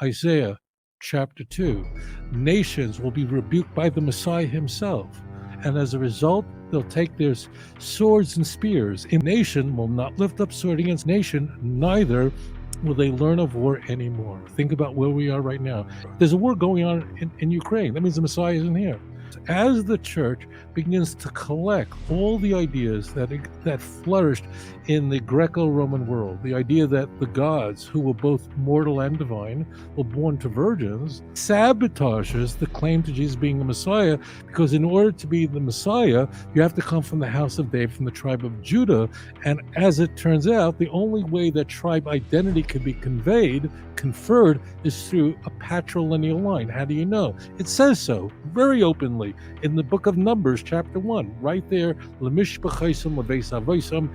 Isaiah chapter 2. Nations will be rebuked by the Messiah himself, and as a result, they'll take their swords and spears. A nation will not lift up sword against nation, neither will they learn of war anymore. Think about where we are right now. There's a war going on in Ukraine. That means the Messiah isn't here. As the church begins to collect all the ideas that flourished in the Greco-Roman world, the idea that the gods, who were both mortal and divine, were born to virgins, sabotages the claim to Jesus being the Messiah, because in order to be the Messiah, you have to come from the house of David, from the tribe of Judah. And as it turns out, the only way that tribe identity can be conferred, is through a patrilineal line. How do you know? It says so very openly in the book of Numbers, chapter 1, right there, Lemishpachaism, Leveisavoisam,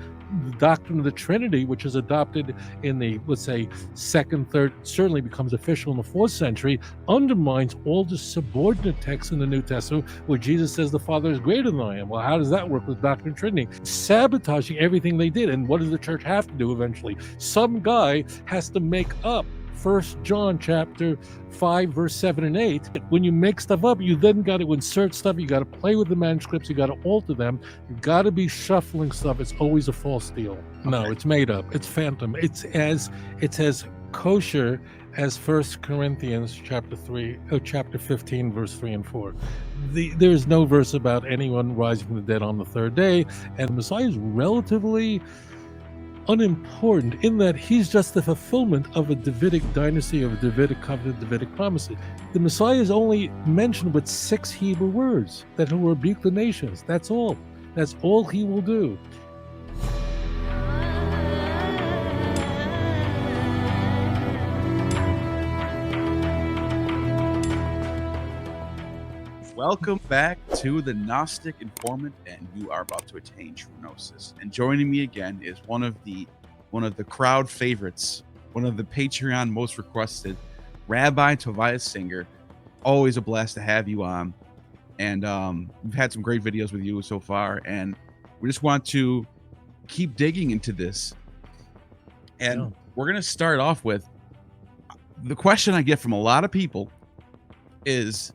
the doctrine of the Trinity, which is adopted in the, let's say, second, third, certainly becomes official in the 4th century, undermines all the subordinate texts in the New Testament where Jesus says the Father is greater than I am. Well, how does that work with doctrine of Trinity? Sabotaging everything they did. And what does the church have to do eventually? Some guy has to make up 1 John chapter 5, verse 7 and 8. When you make stuff up, you then got to insert stuff. You got to play with the manuscripts. You got to alter them. You got to be shuffling stuff. It's always a false deal. Okay. No, it's made up. It's phantom. It's as kosher as 1 Corinthians chapter 15, verse 3 and 4. There's no verse about anyone rising from the dead on the third day, and the Messiah is relatively unimportant in that he's just the fulfillment of a Davidic dynasty, of a Davidic covenant, Davidic promises. The Messiah is only mentioned with 6 Hebrew words, that he will rebuke the nations. That's all. That's all he will do. Welcome back to the Gnostic Informant, and you are about to attain true gnosis. And joining me again is one of the crowd favorites, one of the Patreon most requested, Rabbi Tovia Singer. Always a blast to have you on, and we've had some great videos with you so far, and we just want to keep digging into this. And we're going to start off with the question I get from a lot of people is,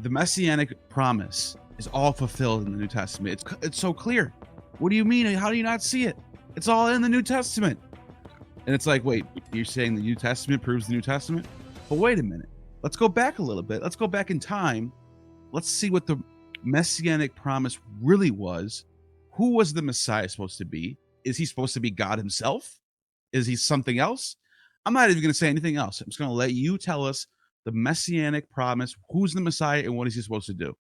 the Messianic promise is all fulfilled in the New Testament. It's so clear. What do you mean? How do you not see it? It's all in the New Testament. And it's like, wait, you're saying the New Testament proves the New Testament? But wait a minute. Let's go back a little bit. Let's go back in time. Let's see what the Messianic promise really was. Who was the Messiah supposed to be? Is he supposed to be God himself? Is he something else? I'm not even going to say anything else. I'm just going to let you tell us the Messianic promise, who's the Messiah and what is he supposed to do?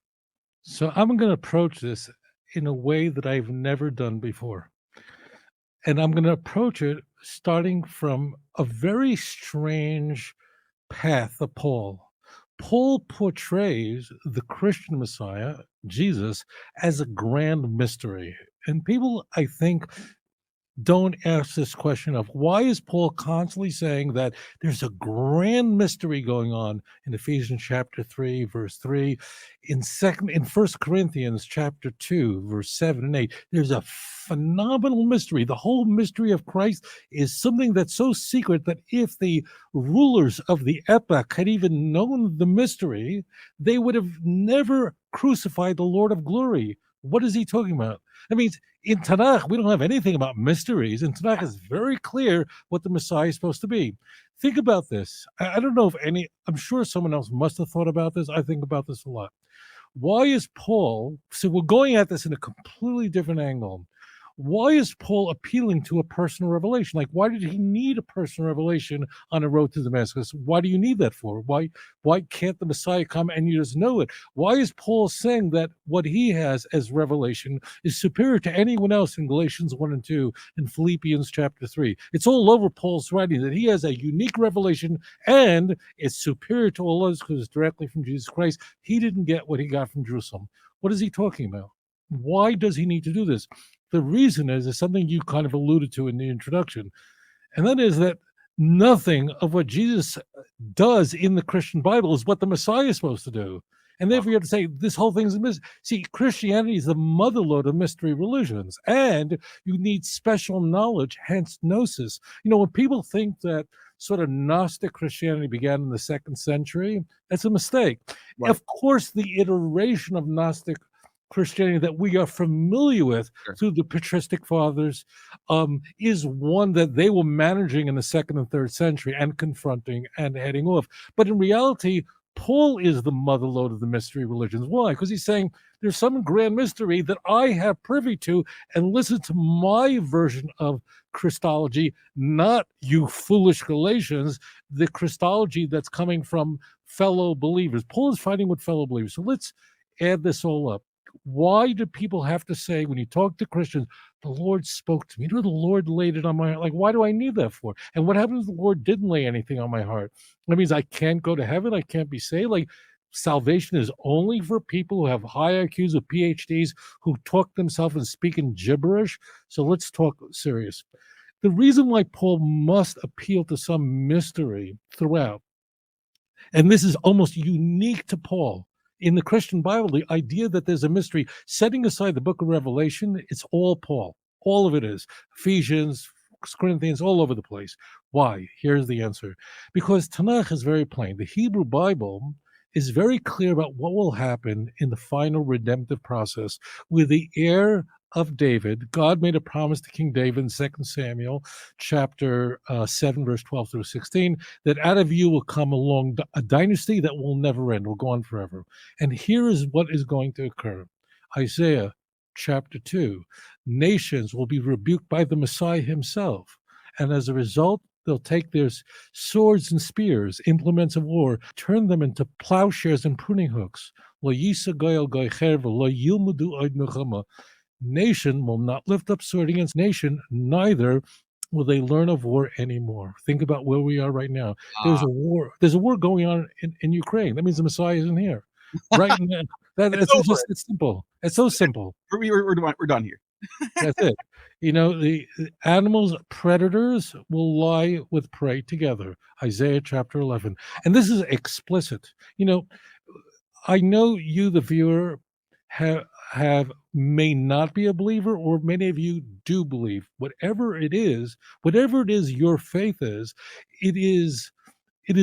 So I'm going to approach this in a way that I've never done before. And I'm going to approach it starting from a very strange path of Paul. Paul portrays the Christian Messiah, Jesus, as a grand mystery. And people, I think, don't ask this question of why is Paul constantly saying that there's a grand mystery going on in Ephesians chapter 3, verse 3, in 1 Corinthians chapter 2, verse 7 and 8. There's a phenomenal mystery. The whole mystery of Christ is something that's so secret that if the rulers of the epoch had even known the mystery, they would have never crucified the Lord of glory. What is he talking about? I mean, in Tanakh, we don't have anything about mysteries. In Tanakh, it's very clear what the Messiah is supposed to be. Think about this. I don't know if I'm sure someone else must have thought about this. I think about this a lot. Why is Paul, so we're going at this in a completely different angle. Why is Paul appealing to a personal revelation? Like, why did he need a personal revelation on a road to Damascus? Why do you need that for? Why can't the Messiah come and you just know it? Why is Paul saying that what he has as revelation is superior to anyone else in Galatians 1 and 2 and Philippians chapter 3? It's all over Paul's writing that he has a unique revelation and it's superior to all others because it's directly from Jesus Christ. He didn't get what he got from Jerusalem. What is he talking about? Why does he need to do this? The reason is something you kind of alluded to in the introduction, and that is that nothing of what Jesus does in the Christian Bible is what the Messiah is supposed to do. And therefore you have to say this whole thing's a mystery. See, Christianity is the motherlode of mystery religions, and you need special knowledge, hence gnosis. You know, when people think that sort of Gnostic Christianity began in the 2nd century, that's a mistake. Right. Of course, the iteration of Gnostic Christianity that we are familiar with through the patristic fathers is one that they were managing in the 2nd and 3rd century and confronting and heading off. But in reality, Paul is the motherlode of the mystery religions. Why? Because he's saying there's some grand mystery that I have privy to, and listen to my version of Christology, not you foolish Galatians, the Christology that's coming from fellow believers. Paul is fighting with fellow believers. So let's add this all up. Why do people have to say, when you talk to Christians, the Lord spoke to me? The Lord laid it on my heart. Like, why do I need that for? And what happens if the Lord didn't lay anything on my heart? That means I can't go to heaven. I can't be saved. Like, salvation is only for people who have high IQs or PhDs who talk themselves and speak in gibberish. So let's talk serious. The reason why Paul must appeal to some mystery throughout, and this is almost unique to Paul, in the Christian Bible, the idea that there's a mystery, setting aside the book of Revelation, it's all Paul. All of it is. Ephesians, Corinthians, all over the place. Why? Here's the answer. Because Tanakh is very plain. The Hebrew Bible is very clear about what will happen in the final redemptive process with the heir of David. God made a promise to King David in 2 Samuel chapter 7, verse 12 through 16, that out of you will come along a dynasty that will never end, will go on forever. And here is what is going to occur. Isaiah chapter 2, nations will be rebuked by the Messiah himself. And as a result, they'll take their swords and spears, implements of war, turn them into plowshares and pruning hooks. Lo yisa goyel goy cherva, lo yilmudu oid milchama. Nation will not lift up sword against nation, neither will they learn of war anymore. Think about where we are right now. There's a war. There's a war going on in Ukraine. That means the Messiah isn't here. Right now. It's simple. It's so simple. We're done here. That's it. You know, the animals, predators will lie with prey together. Isaiah chapter 11. And this is explicit. You know, I know you, the viewer, have may not be a believer, or many of you do believe. Whatever it is your faith is, it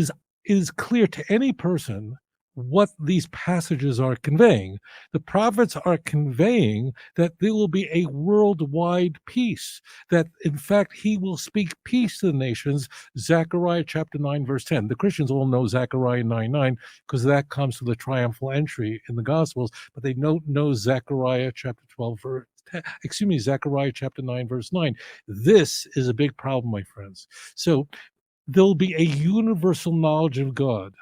is clear to any person what these passages are conveying. The prophets are conveying that there will be a worldwide peace, that in fact he will speak peace to the nations. Zechariah chapter 9 verse 10. The Christians all know Zechariah 9:9 because that comes to the triumphal entry in the Gospels, but they don't know Zechariah chapter 12 verse Zechariah chapter 9 verse 9. This is a big problem, my friends. So there'll be a universal knowledge of God.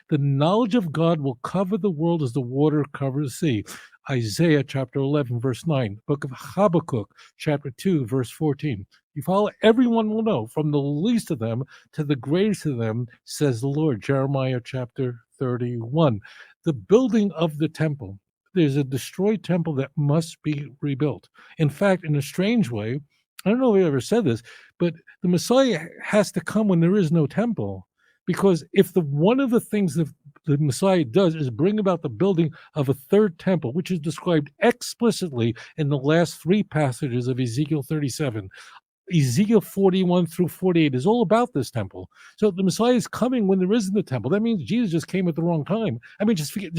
The knowledge of God will cover the world as the water covers the sea. Isaiah chapter 11, verse 9. Book of Habakkuk, chapter 2, verse 14. You follow? Everyone will know, from the least of them to the greatest of them, says the Lord. Jeremiah chapter 31. The building of the temple. There's a destroyed temple that must be rebuilt. In fact, in a strange way, I don't know if I ever said this, but the Messiah has to come when there is no temple. Because if one of the things that the Messiah does is bring about the building of a third temple, which is described explicitly in the last 3 passages of Ezekiel 37, Ezekiel 41 through 48 is all about this temple. So the Messiah is coming when there isn't a temple. That means Jesus just came at the wrong time. I mean, just forget,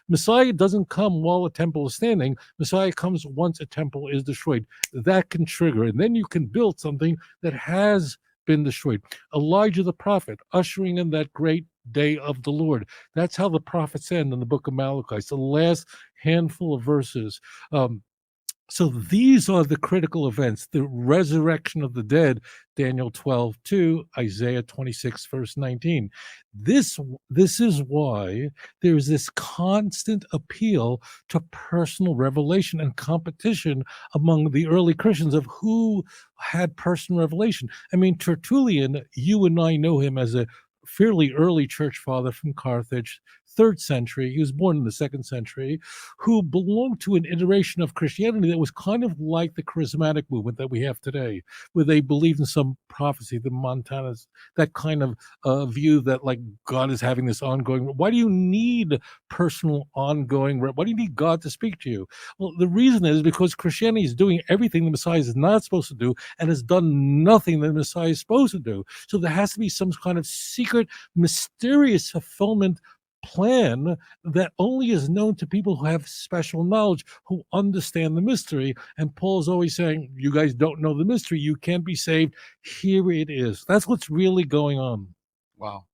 Messiah doesn't come while a temple is standing. Messiah comes once a temple is destroyed. That can trigger, and then you can build something that has been destroyed. Elijah the prophet ushering in that great day of the Lord. That's how the prophets end in the book of Malachi. It's the last handful of verses. So these are the critical events: the resurrection of the dead, Daniel 12:2, Isaiah 26 verse 19. This is why there's this constant appeal to personal revelation and competition among the early Christians of who had personal revelation. I mean, Tertullian, you and I know him as a fairly early church father from Carthage, 3rd century. He was born in the 2nd century, who belonged to an iteration of Christianity that was kind of like the charismatic movement that we have today, where they believed in some prophecy, the Montanas, that kind of view that like God is having this ongoing. Why do you need personal ongoing? Why do you need God to speak to you? Well, the reason is because Christianity is doing everything the Messiah is not supposed to do and has done nothing that the Messiah is supposed to do. So there has to be some kind of secret, mysterious fulfillment plan that only is known to people who have special knowledge, who understand the mystery. And Paul's always saying, you guys don't know the mystery. You can't be saved. Here it is. That's what's really going on. Wow.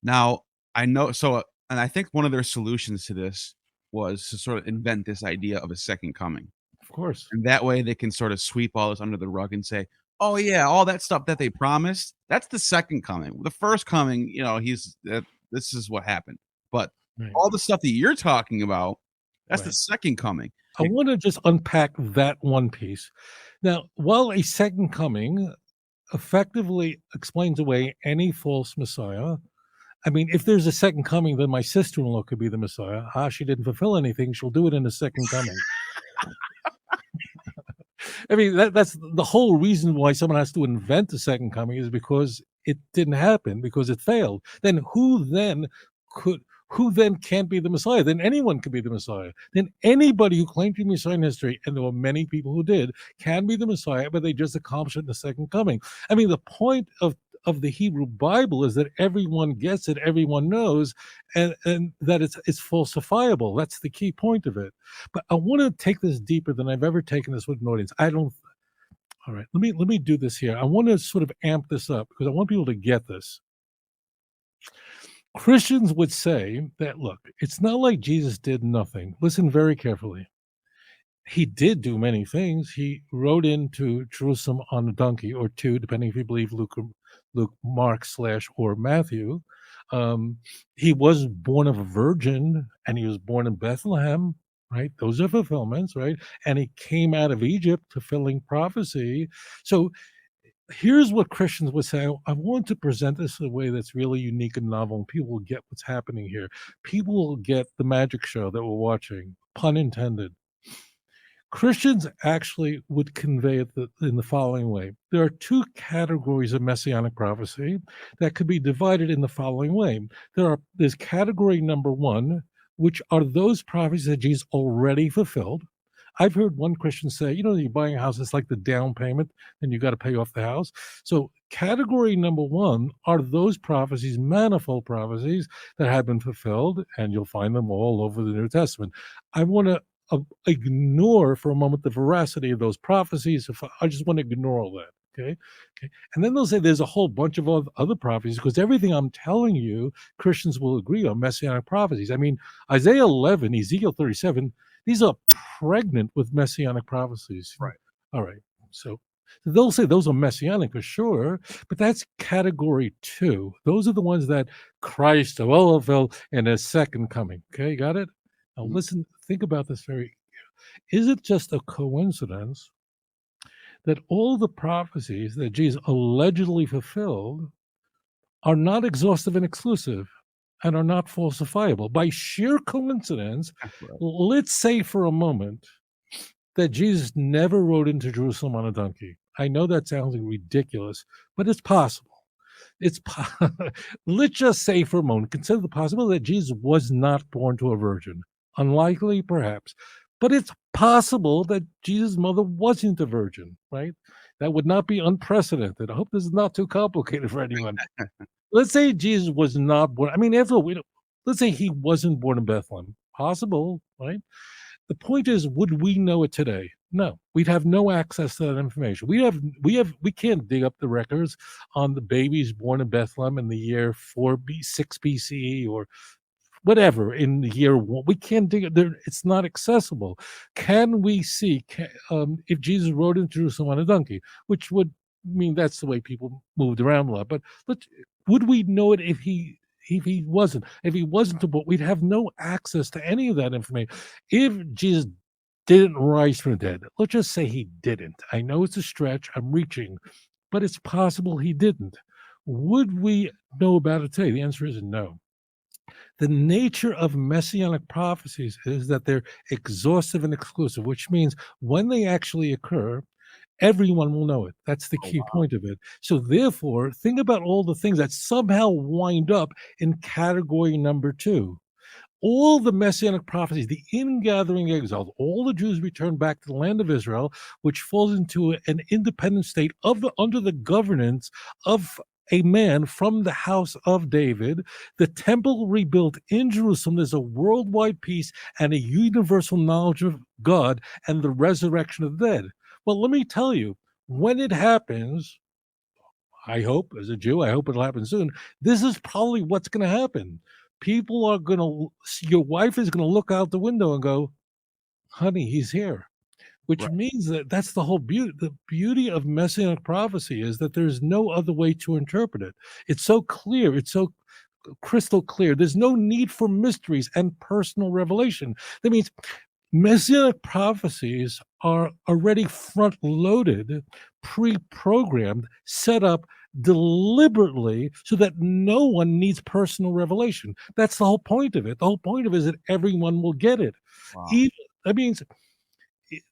Now, I know, so, and I think one of their solutions to this was to sort of invent this idea of a second coming. Of course. And that way they can sort of sweep all this under the rug and say, oh, yeah, all that stuff that they promised, that's the second coming. The first coming, this is what happened. But Right. all the stuff that you're talking about, that's the Right. second coming. I want to just unpack that one piece. Now, while a second coming effectively explains away any false Messiah, I mean, if there's a second coming, then my sister-in-law could be the Messiah. She didn't fulfill anything. She'll do it in a second coming. I mean, that's the whole reason why someone has to invent a second coming is because it didn't happen, because it failed. Then who then can't be the Messiah? Then anyone could be the Messiah. Then anybody who claimed to be Messiah in history, and there were many people who did, can be the Messiah, but they just accomplished it in the second coming. I mean, the point of the Hebrew Bible is that everyone gets it, everyone knows, and that it's falsifiable. That's the key point of it. But I want to take this deeper than I've ever taken this with an audience. I don't. All right, let me do this here. I want to sort of amp this up because I want people to get this. Christians would say that, look, it's not like Jesus did nothing. Listen very carefully. He did do many things. He rode into Jerusalem on a donkey or two, depending if you believe Luke, Mark / or Matthew. He was born of a virgin, and he was born in Bethlehem, right? Those are fulfillments, right? And he came out of Egypt, fulfilling prophecy. So here's what Christians would say. I want to present this in a way that's really unique and novel, and people will get what's happening here. People will get the magic show that we're watching, pun intended. Christians actually would convey it in the following way. There are 2 categories of messianic prophecy that could be divided in the following way. There's category number 1, which are those prophecies that Jesus already fulfilled. I've heard one Christian say, you're buying a house, it's like the down payment, and you got to pay off the house. So category number 1 are those prophecies, manifold prophecies that have been fulfilled, and you'll find them all over the New Testament. I want to ignore for a moment the veracity of those prophecies. I just want to ignore all that. Okay. And then they'll say there's a whole bunch of other prophecies, because everything I'm telling you, Christians will agree on messianic prophecies. I mean, Isaiah 11, Ezekiel 37, these are pregnant with messianic prophecies. Right. All right. So they'll say those are messianic for sure, but that's category 2. Those are the ones that Christ will fulfill in his second coming. Okay, got it? Now listen, think about this is it just a coincidence that all the prophecies that Jesus allegedly fulfilled are not exhaustive and exclusive and are not falsifiable? By sheer coincidence, let's say for a moment that Jesus never rode into Jerusalem on a donkey. I know that sounds ridiculous, but it's possible. Let's just say for a moment, consider the possibility that Jesus was not born to a virgin. Unlikely, perhaps, but it's possible that Jesus' mother wasn't a virgin, right? That would not be unprecedented. I hope this is not too complicated for anyone. Let's say Jesus was not born. I mean, after all, let's say he wasn't born in Bethlehem. Possible, right? The point is, would we know it today? No, we'd have no access to that information. We can't dig up the records on the babies born in Bethlehem in the year 6 BCE or whatever in the year 1. We can't dig it there. It's not accessible. Can we see if Jesus rode into Jerusalem on a donkey, which would mean that's the way people moved around a lot. But would we know it if he wasn't? If he wasn't, but we'd have no access to any of that information. If Jesus didn't rise from the dead, let's just say he didn't. I know it's a stretch. I'm reaching, but it's possible he didn't. Would we know about it today? The answer is no. The nature of messianic prophecies is that they're exhaustive and exclusive, which means when they actually occur, everyone will know it. That's the Oh, key wow. point of it. So, therefore, think about all the things that somehow wind up in category number two. All the messianic prophecies, the ingathering exile, all the Jews return back to the land of Israel, which falls into an independent state under the governance of a man from the house of David, the temple rebuilt in Jerusalem. There's a worldwide peace and a universal knowledge of God and the resurrection of the dead. Well, let me tell you, when it happens, I hope, as a Jew, I hope it'll happen soon. This is probably what's going to happen. People are going to, your wife is going to look out the window and go, honey, he's here. Which Right. means that that's the whole beauty. The beauty of messianic prophecy is that there's no other way to interpret it. It's so clear. It's so crystal clear. There's no need for mysteries and personal revelation. That means Messianic prophecies are already front loaded, pre programmed, set up deliberately so that no one needs personal revelation. That's the whole point of it. The whole point of it is that everyone will get it. Wow. Even, that means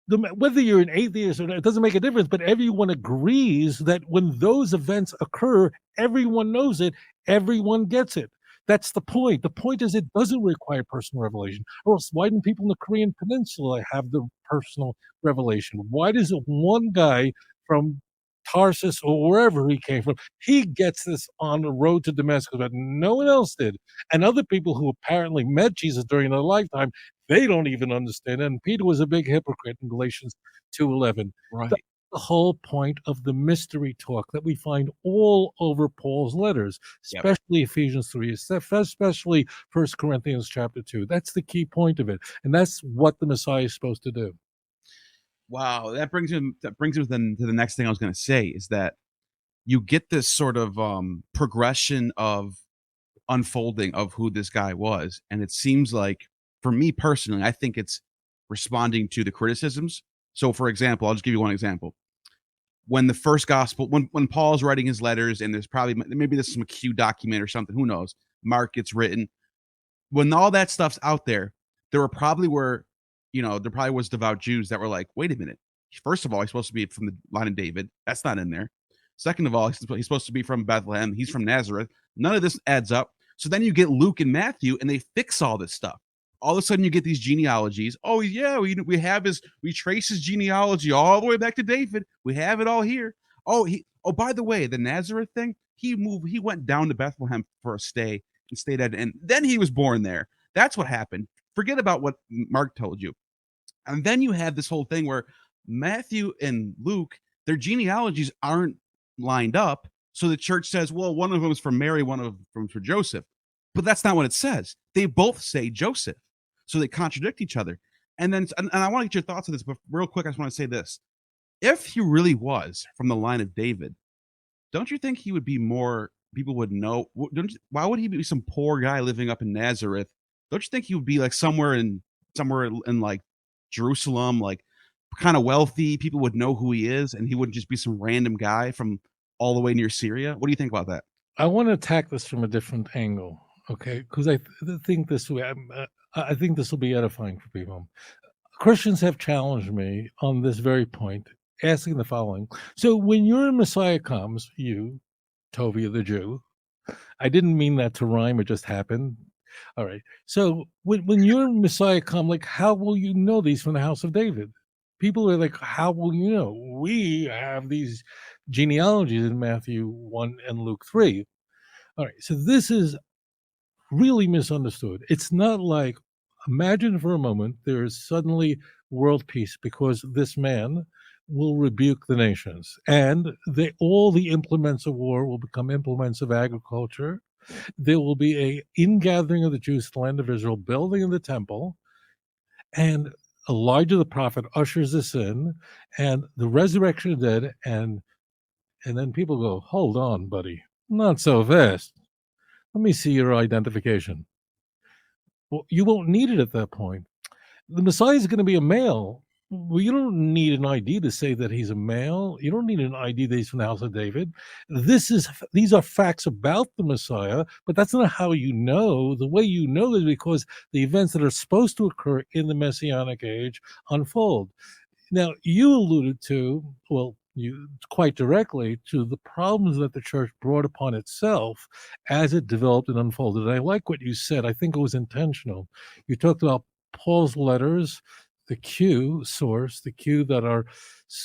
whether you're an atheist or not, it doesn't make a difference, but everyone agrees that when those events occur, everyone knows it, everyone gets it. That's the point. The point is it doesn't require personal revelation. Or else why didn't people in the Korean Peninsula have the personal revelation? Why does one guy from Tarsus or wherever he came from, he gets this on the road to Damascus, but no one else did. And other people who apparently met Jesus during their lifetime, they don't even understand it. And Peter was a big hypocrite in Galatians 2:11. That's Right. the whole point of the mystery talk that we find all over Paul's letters, Yep. especially Ephesians 3, especially 1 Corinthians chapter 2. That's the key point of it. And that's what the Messiah is supposed to do. Wow. That brings me then to the next thing I was going to say is that you get this sort of progression of unfolding of who this guy was, and it seems like, for me personally, I think it's responding to the criticisms. So, for example, I'll just give you one example. When the first gospel, when Paul's writing his letters, and there's probably maybe this is some Q document or something, who knows? Mark gets written. When all that stuff's out there, there probably was devout Jews that were like, wait a minute. First of all, he's supposed to be from the line of David. That's not in there. Second of all, he's supposed to be from Bethlehem. He's from Nazareth. None of this adds up. So then you get Luke and Matthew, and they fix all this stuff. All of a sudden, you get these genealogies. Oh yeah, we trace his genealogy all the way back to David. We have it all here. Oh, by the way, the Nazareth thing. He went down to Bethlehem for a stay and stayed at, and then he was born there. That's what happened. Forget about what Mark told you. And then you have this whole thing where Matthew and Luke, their genealogies aren't lined up. So the church says, well, one of them is from Mary, one of them is for Joseph. But that's not what it says. They both say Joseph. So they contradict each other. And I want to get your thoughts on this, but real quick, I just want to say this. If he really was from the line of David, don't you think he would be more, people would know? Why would he be some poor guy living up in Nazareth? Don't you think he would be like somewhere in like Jerusalem, like kind of wealthy? People would know who he is, and he wouldn't just be some random guy from all the way near Syria. What do you think about that? I want to attack this from a different angle, okay? Because think I think this will be edifying for people. Christians have challenged me on this very point, asking the following: so when your Messiah comes, you, Tovia the Jew, I didn't mean that to rhyme; it just happened. All right. So when your Messiah come, like, how will you know these from the house of David? People are like, how will you know? We have these genealogies in Matthew 1 and Luke 3. All right. So this is really misunderstood. It's not like, imagine for a moment there is suddenly world peace because this man will rebuke the nations, and all the implements of war will become implements of agriculture. There will be a ingathering of the Jews to the land of Israel, building of the temple, and Elijah the prophet ushers this in, and the resurrection of the dead, and then people go, hold on, buddy, not so fast. Let me see your identification. Well, you won't need it at that point. The Messiah is going to be a male, Well, you don't need an ID to say that he's a male. You don't need an ID that he's from the house of David. These are facts about the Messiah, but that's not how you know. The way you know is because the events that are supposed to occur in the Messianic age unfold. Now, you alluded to, well, you quite directly to the problems that the church brought upon itself as it developed and unfolded. And I like what you said. I think it was intentional. You talked about Paul's letters, the Q source, the Q that are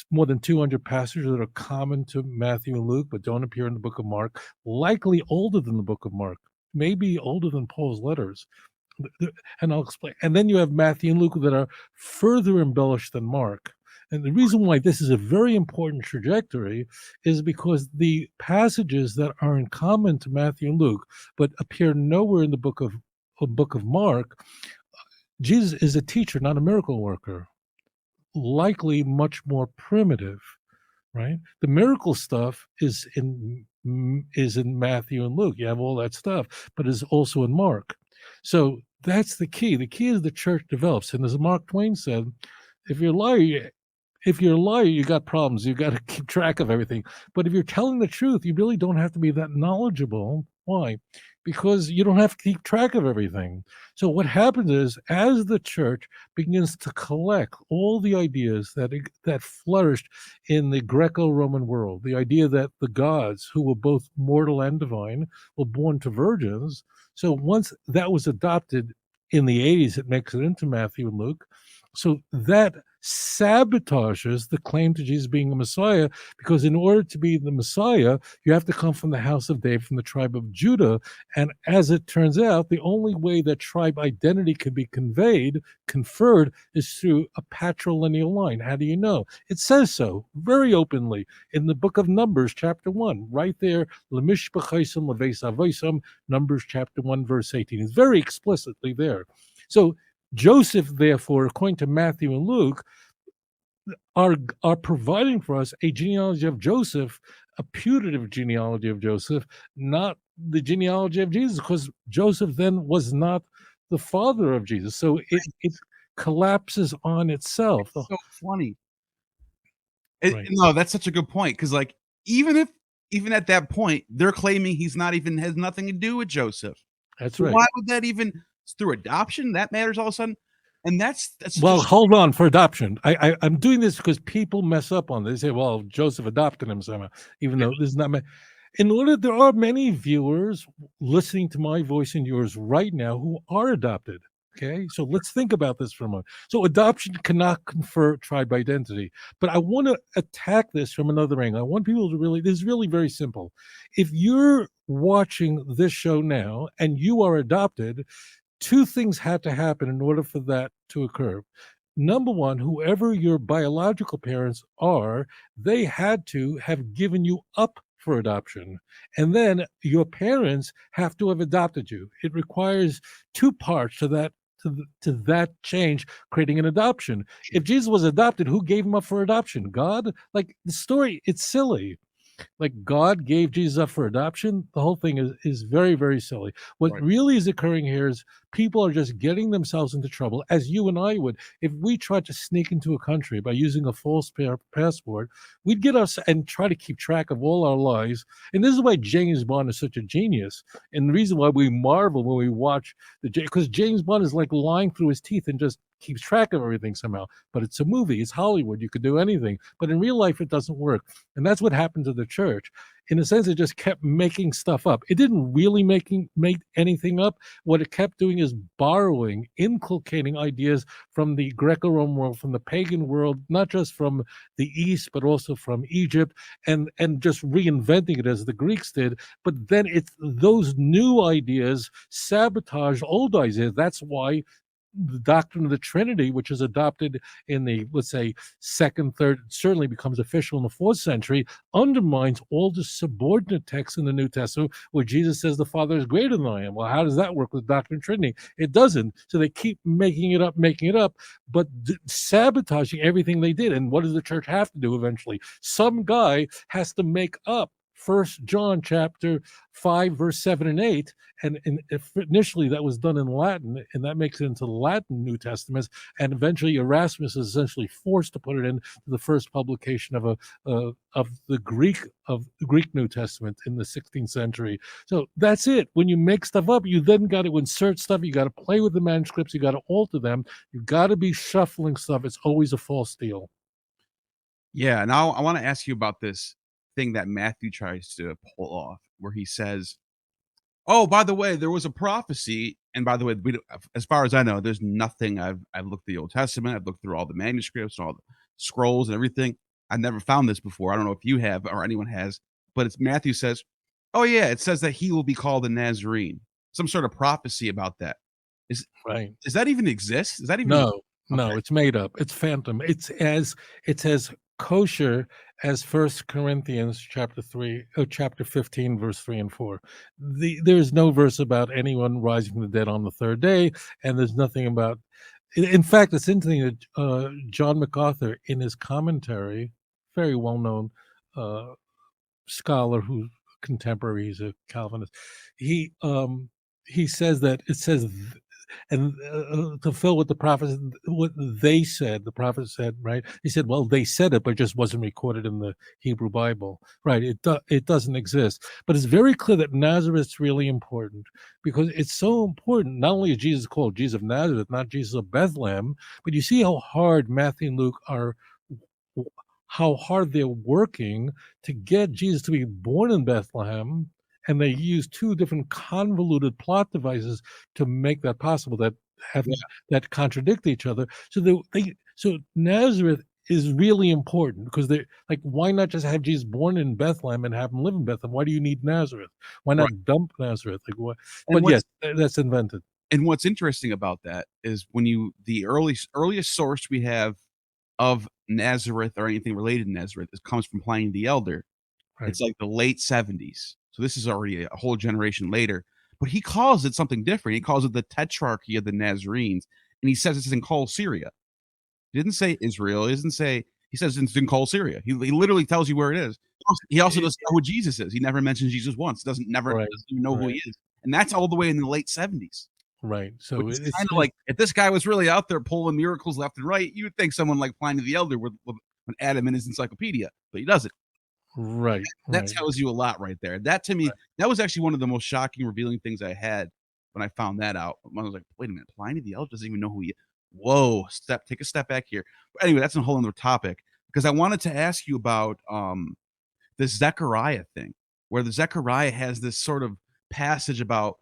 more than 200 passages that are common to Matthew and Luke, but don't appear in the book of Mark, likely older than the book of Mark, maybe older than Paul's letters. And I'll explain. And then you have Matthew and Luke that are further embellished than Mark. And the reason why this is a very important trajectory is because the passages that are in common to Matthew and Luke, but appear nowhere in the book of Mark, Jesus is a teacher, not a miracle worker, likely much more primitive, right? The miracle stuff is in Matthew and Luke. You have all that stuff, but is also in Mark. So that's the key. The key is the church develops. And as Mark Twain said, if you're a liar, you got problems. You got to keep track of everything. But if you're telling the truth, you really don't have to be that knowledgeable. Why? Because you don't have to keep track of everything. So what happens is, as the church begins to collect all the ideas that flourished in the Greco-Roman world, the idea that the gods, who were both mortal and divine, were born to virgins. So once that was adopted in the 80s, it makes it into Matthew and Luke. So that sabotages the claim to Jesus being the Messiah, because in order to be the Messiah, you have to come from the house of David, from the tribe of Judah. And as it turns out, the only way that tribe identity can be conferred, is through a patrilineal line. How do you know? It says so very openly in the book of Numbers, chapter 1, right there, Lemishpachaisam Leveisavoisam, Numbers chapter 1, verse 18. It's very explicitly there. So Joseph, therefore, according to Matthew and Luke, are providing for us a genealogy of Joseph, a putative genealogy of Joseph, not the genealogy of Jesus, because Joseph then was not the father of Jesus. So it collapses on itself. It's so funny. Right. No, that's such a good point, because like even at that point, they're claiming he's not even has nothing to do with Joseph. That's So right. why would that even through adoption that matters all of a sudden? And that's Well, just, hold on for adoption. I'm doing this because people mess up on this. They say, well, Joseph adopted him somehow, even though this is not my. There are many viewers listening to my voice and yours right now who are adopted. Okay, so let's think about this for a moment. So adoption cannot confer tribe identity, but I want to attack this from another angle. I want people to this is really very simple. If you're watching this show now and you are adopted, two things had to happen in order for that to occur. Number one, whoever your biological parents are, they had to have given you up for adoption. And then your parents have to have adopted you. It requires two parts to that change, creating an adoption. If Jesus was adopted, who gave him up for adoption? God? Like the story, it's silly. Like God gave Jesus up for adoption. The whole thing is very, very silly. What Right. really is occurring here is people are just getting themselves into trouble, as you and I would. If we tried to sneak into a country by using a false passport, we'd get us and try to keep track of all our lives. And this is why James Bond is such a genius. And the reason why we marvel when we watch because James Bond is like lying through his teeth and just keeps track of everything somehow. But it's a movie, it's Hollywood, you could do anything. But in real life, it doesn't work. And that's what happened to the church. In a sense, it just kept making stuff up. It didn't really make anything up. What it kept doing is borrowing, inculcating ideas from the Greco-Roman world, from the pagan world, not just from the East, but also from Egypt, and just reinventing it as the Greeks did. But then it's those new ideas sabotage old ideas. That's why the doctrine of the Trinity, which is adopted in the, let's say, second, third, certainly becomes official in the 4th century, undermines all the subordinate texts in the New Testament where Jesus says the Father is greater than I am. Well, how does that work with the doctrine of the Trinity? It doesn't. So they keep making it up, but sabotaging everything they did. And what does the church have to do eventually? Some guy has to make up First John chapter 5, verse 7 and 8. And if initially that was done in Latin, and that makes it into the Latin New Testaments, and eventually Erasmus is essentially forced to put it into the first publication of the Greek New Testament in the 16th century. So that's it. When you make stuff up, you then got to insert stuff. You got to play with the manuscripts. You got to alter them. You got to be shuffling stuff. It's always a false deal. Yeah, now I want to ask you about this thing that Matthew tries to pull off, where he says, "Oh, by the way, there was a prophecy." And by the way, as far as I know, there's nothing. I've looked the Old Testament. I've looked through all the manuscripts and all the scrolls and everything. I've never found this before. I don't know if you have or anyone has, but it's Matthew says, "Oh yeah, it says that he will be called a Nazarene." Some sort of prophecy about that. Is Right. does that even exist? Is that even No, okay? no, it's made up. It's phantom. It's as kosher as First Corinthians chapter 15, verse 3 and 4. There's no verse about anyone rising from the dead on the third day, and there's nothing about. In fact, it's interesting that John MacArthur, in his commentary, very well known scholar who's contemporary, he's a Calvinist. He says that it says and to fill what the prophets, what they said, the prophet said, right? He said, well, they said it, but it just wasn't recorded in the Hebrew Bible, right? It doesn't exist, but it's very clear that Nazareth's really important because it's so important. Not only is Jesus called Jesus of Nazareth, not Jesus of Bethlehem, but you see how hard Matthew and Luke are, how hard they're working to get Jesus to be born in Bethlehem, and they use two different convoluted plot devices to make that possible that have Yeah, that contradict each other. So Nazareth is really important because they're like, why not just have Jesus born in Bethlehem and have him live in Bethlehem? Why do you need Nazareth? Why right. not dump Nazareth? Like what? And But yes, that's invented. what's interesting about that is when you the earliest source we have of Nazareth or anything related to Nazareth, it comes from Pliny the Elder. Right. It's like the late 70s. So this is already a whole generation later. But he calls it something different. He calls it the Tetrarchy of the Nazarenes. And he says it's in Kol Syria. He didn't say Israel. He doesn't say, he says it's in Kol Syria. He literally tells you where it is. He also doesn't know who Jesus is. He never mentions Jesus once. Right. Doesn't even know who Right. he is. And that's all the way in the late 70s. Right. Which So is it's kind of like if this guy was really out there pulling miracles left and right, you would think someone like Pliny the Elder would add him in his encyclopedia, but he doesn't. right. That Right. tells you a lot right there. That to me, that was actually one of the most shocking, revealing things I had when I found that out. I was like, wait a minute, Pliny the Elder doesn't even know who he is. Whoa, take a step back here. But anyway, that's a whole other topic because I wanted to ask you about this Zechariah thing, where the Zechariah has this sort of passage about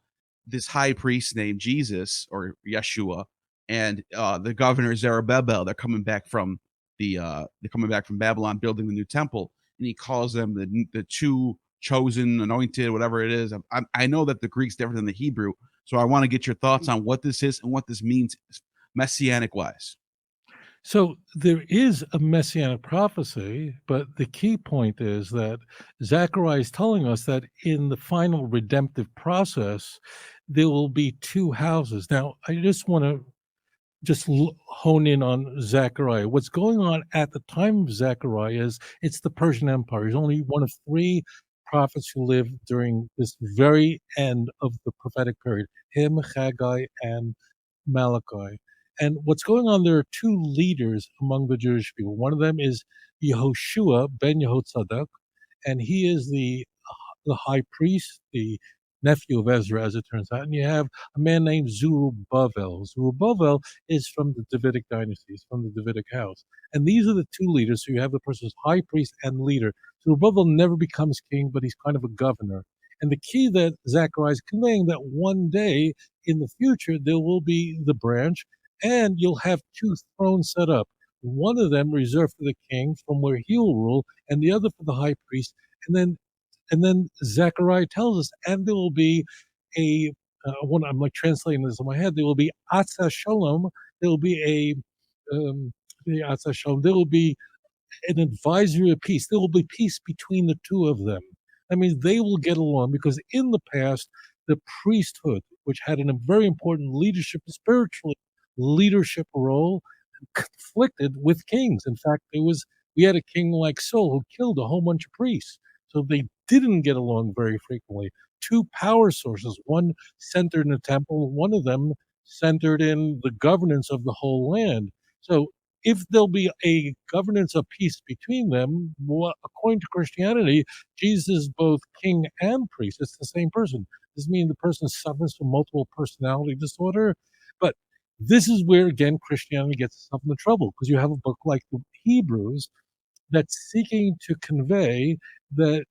this high priest named Jesus or Yeshua and the governor Zerubbabel. They're coming back from Babylon, building the new temple, and he calls them the two chosen, anointed, whatever it is. I know that the Greek's different than the Hebrew, so I want to get your thoughts on what this is and what this means messianic wise. So there is a messianic prophecy, but the key point is that Zechariah is telling us that in the final redemptive process, there will be two houses. Now, I just want to hone in on Zechariah. What's going on at the time of Zechariah is it's the Persian Empire. He's only one of three prophets who lived during this very end of the prophetic period, him, Haggai, and Malachi. And what's going on, there are two leaders among the Jewish people. One of them is Yehoshua ben Yehotzadok, and he is the high priest, the nephew of Ezra, as it turns out. And you have a man named Zerubbabel. Zerubbabel is from the Davidic dynasty, he's from the Davidic house. And these are the two leaders. So you have the person who's high priest and leader. Zerubbabel never becomes king, but he's kind of a governor. And the key that Zechariah is conveying that one day in the future there will be the branch, and you'll have two thrones set up. One of them reserved for the king, from where he will rule, and the other for the high priest. And then Zechariah tells us, and there will be a one. I'm like translating this in my head. There will be Atza Shalom. There will be the Atza Shalom. There will be an advisory of peace. There will be peace between the two of them. That means they will get along because in the past, the priesthood, which had a very important spiritual leadership role, conflicted with kings. In fact, we had a king like Saul who killed a whole bunch of priests. So they didn't get along very frequently. Two power sources, one centered in the temple, one of them centered in the governance of the whole land. So if there'll be a governance of peace between them, according to Christianity, Jesus is both king and priest. It's the same person. Does mean the person suffers from multiple personality disorder? But this is where, again, Christianity gets itself into trouble, because you have a book like the Hebrews that's seeking to convey that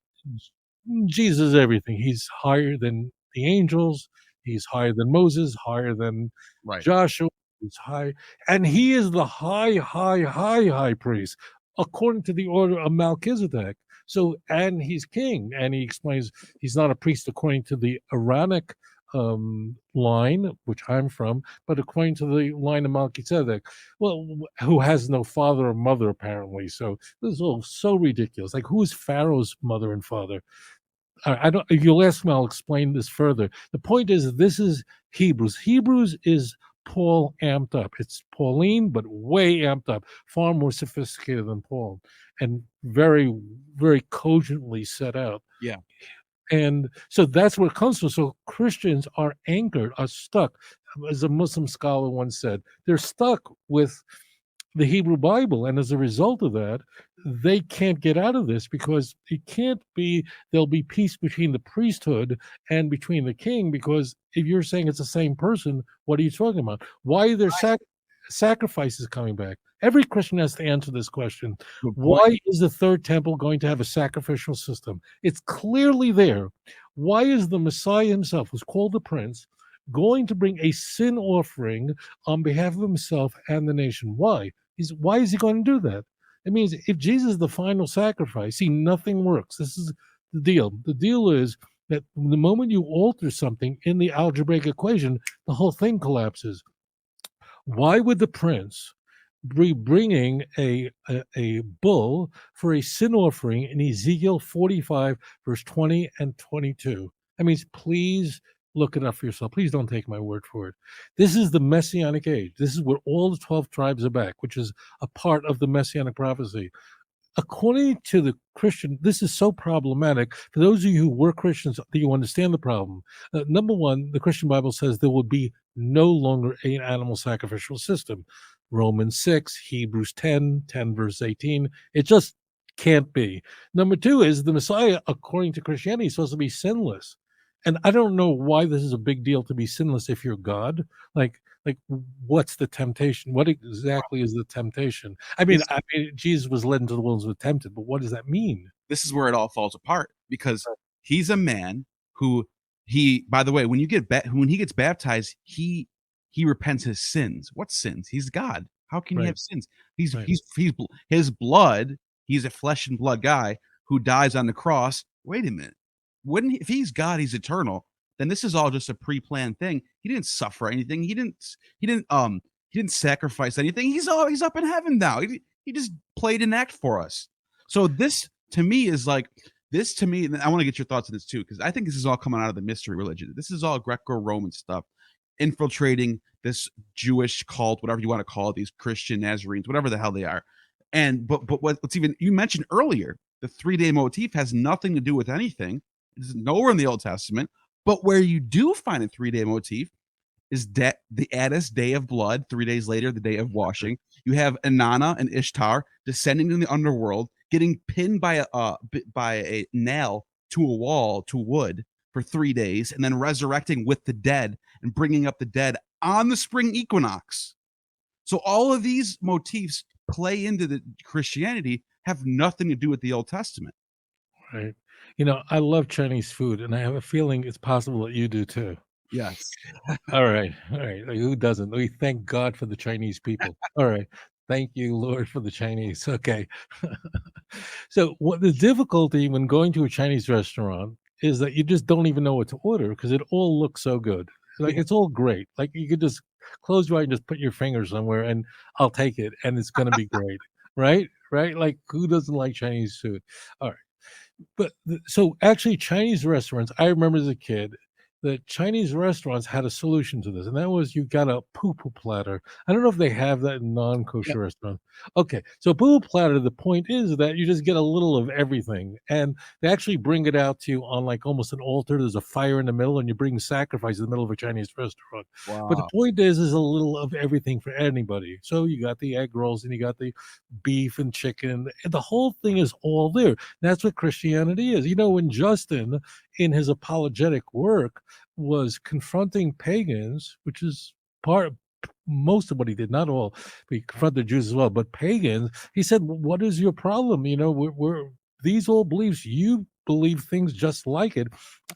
Jesus is everything. He's higher than the angels. He's higher than Moses, higher than Right. Joshua. He's high, and he is the high priest, according to the order of Melchizedek. So, and he's king, and he explains he's not a priest according to the Aaronic line, which I'm from, but according to the line of Melchizedek, well, who has no father or mother apparently. So this is all so ridiculous. Like, who is Pharaoh's mother and father? I don't. If you'll ask me, I'll explain this further. The point is, this is Hebrews. Hebrews is Paul amped up. It's Pauline, but way amped up, far more sophisticated than Paul, and very, very cogently set out. Yeah. And so that's where it comes from. So Christians are anchored, are stuck. As a Muslim scholar once said, they're stuck with the Hebrew Bible. And as a result of that, they can't get out of this, because it can't be, there'll be peace between the priesthood and between the king, because if you're saying it's the same person, what are you talking about? Why are there sacrifices coming back? Every Christian has to answer this question. Why is the third temple going to have a sacrificial system? It's clearly there. Why is the Messiah himself, who's called the Prince, going to bring a sin offering on behalf of himself and the nation? Why? Why is he going to do that? It means if Jesus is the final sacrifice, see, nothing works. This is the deal. The deal is that the moment you alter something in the algebraic equation, the whole thing collapses. Why would the prince be bringing a bull for a sin offering in Ezekiel 45, verse 20 and 22? I mean, please look it up for yourself. Please don't take my word for it. This is the Messianic age. This is where all the 12 tribes are back, which is a part of the Messianic prophecy. According to the Christian, this is so problematic. For those of you who were Christians, do you understand the problem? Number one, the Christian Bible says there will be no longer an animal sacrificial system. Romans 6, Hebrews 10, 10 verse 18. It just can't be. Number two is the Messiah, according to Christianity, is supposed to be sinless. And I don't know why this is a big deal to be sinless if you're God. Like what's the temptation? What exactly is the temptation? I mean, Jesus was led into the wilderness with tempted, but what does that mean? This is where it all falls apart, because he's a man who by the way, when he gets baptized, he repents his sins. What sins? He's God. How can he have sins? He's his blood. He's a flesh and blood guy who dies on the cross. Wait a minute. If he's God, he's eternal, then this is all just a pre-planned thing. He didn't suffer anything. He didn't sacrifice anything. He's up in heaven now. He just played an act for us. So this to me, and I want to get your thoughts on this too, because I think this is all coming out of the mystery religion. This is all Greco-Roman stuff infiltrating this Jewish cult, whatever you want to call it, these Christian Nazarenes, whatever the hell they are. And but what's even, you mentioned earlier, the 3-day motif has nothing to do with anything. It's nowhere in the Old Testament. But where you do find a 3-day motif is the Addis day of blood, 3 days later, the day of washing. You have Inanna and Ishtar descending in the underworld, getting pinned by a nail to a wall, to wood, for 3 days, and then resurrecting with the dead and bringing up the dead on the spring equinox. So all of these motifs play into the Christianity, have nothing to do with the Old Testament. Right. You know, I love Chinese food, and I have a feeling it's possible that you do too. Yes. All right. Like, who doesn't? We thank God for the Chinese people. All right. Thank you, Lord, for the Chinese. Okay. So, what the difficulty when going to a Chinese restaurant is that you just don't even know what to order, because it all looks so good. Like, it's all great. Like, you could just close your eye and just put your finger somewhere, and I'll take it, and it's going to be great. Right? Like, who doesn't like Chinese food? All right. But so actually, Chinese restaurants, I remember as a kid, that Chinese restaurants had a solution to this, and that was you got a poo-poo platter. I don't know if they have that in non-kosher restaurants. Okay, so poo-poo platter, the point is that you just get a little of everything, and they actually bring it out to you on like almost an altar. There's a fire in the middle, and you bring sacrifice in the middle of a Chinese restaurant. But the Wow. point is a little of everything for anybody. So you got the egg rolls, and you got the beef and chicken, and the whole thing is all there. That's what Christianity is. When Justin, in his apologetic work, was confronting pagans, which is part most of what he did, not all. He confronted Jews as well, but pagans. He said, "What is your problem? We're these old beliefs. You believe things just like it,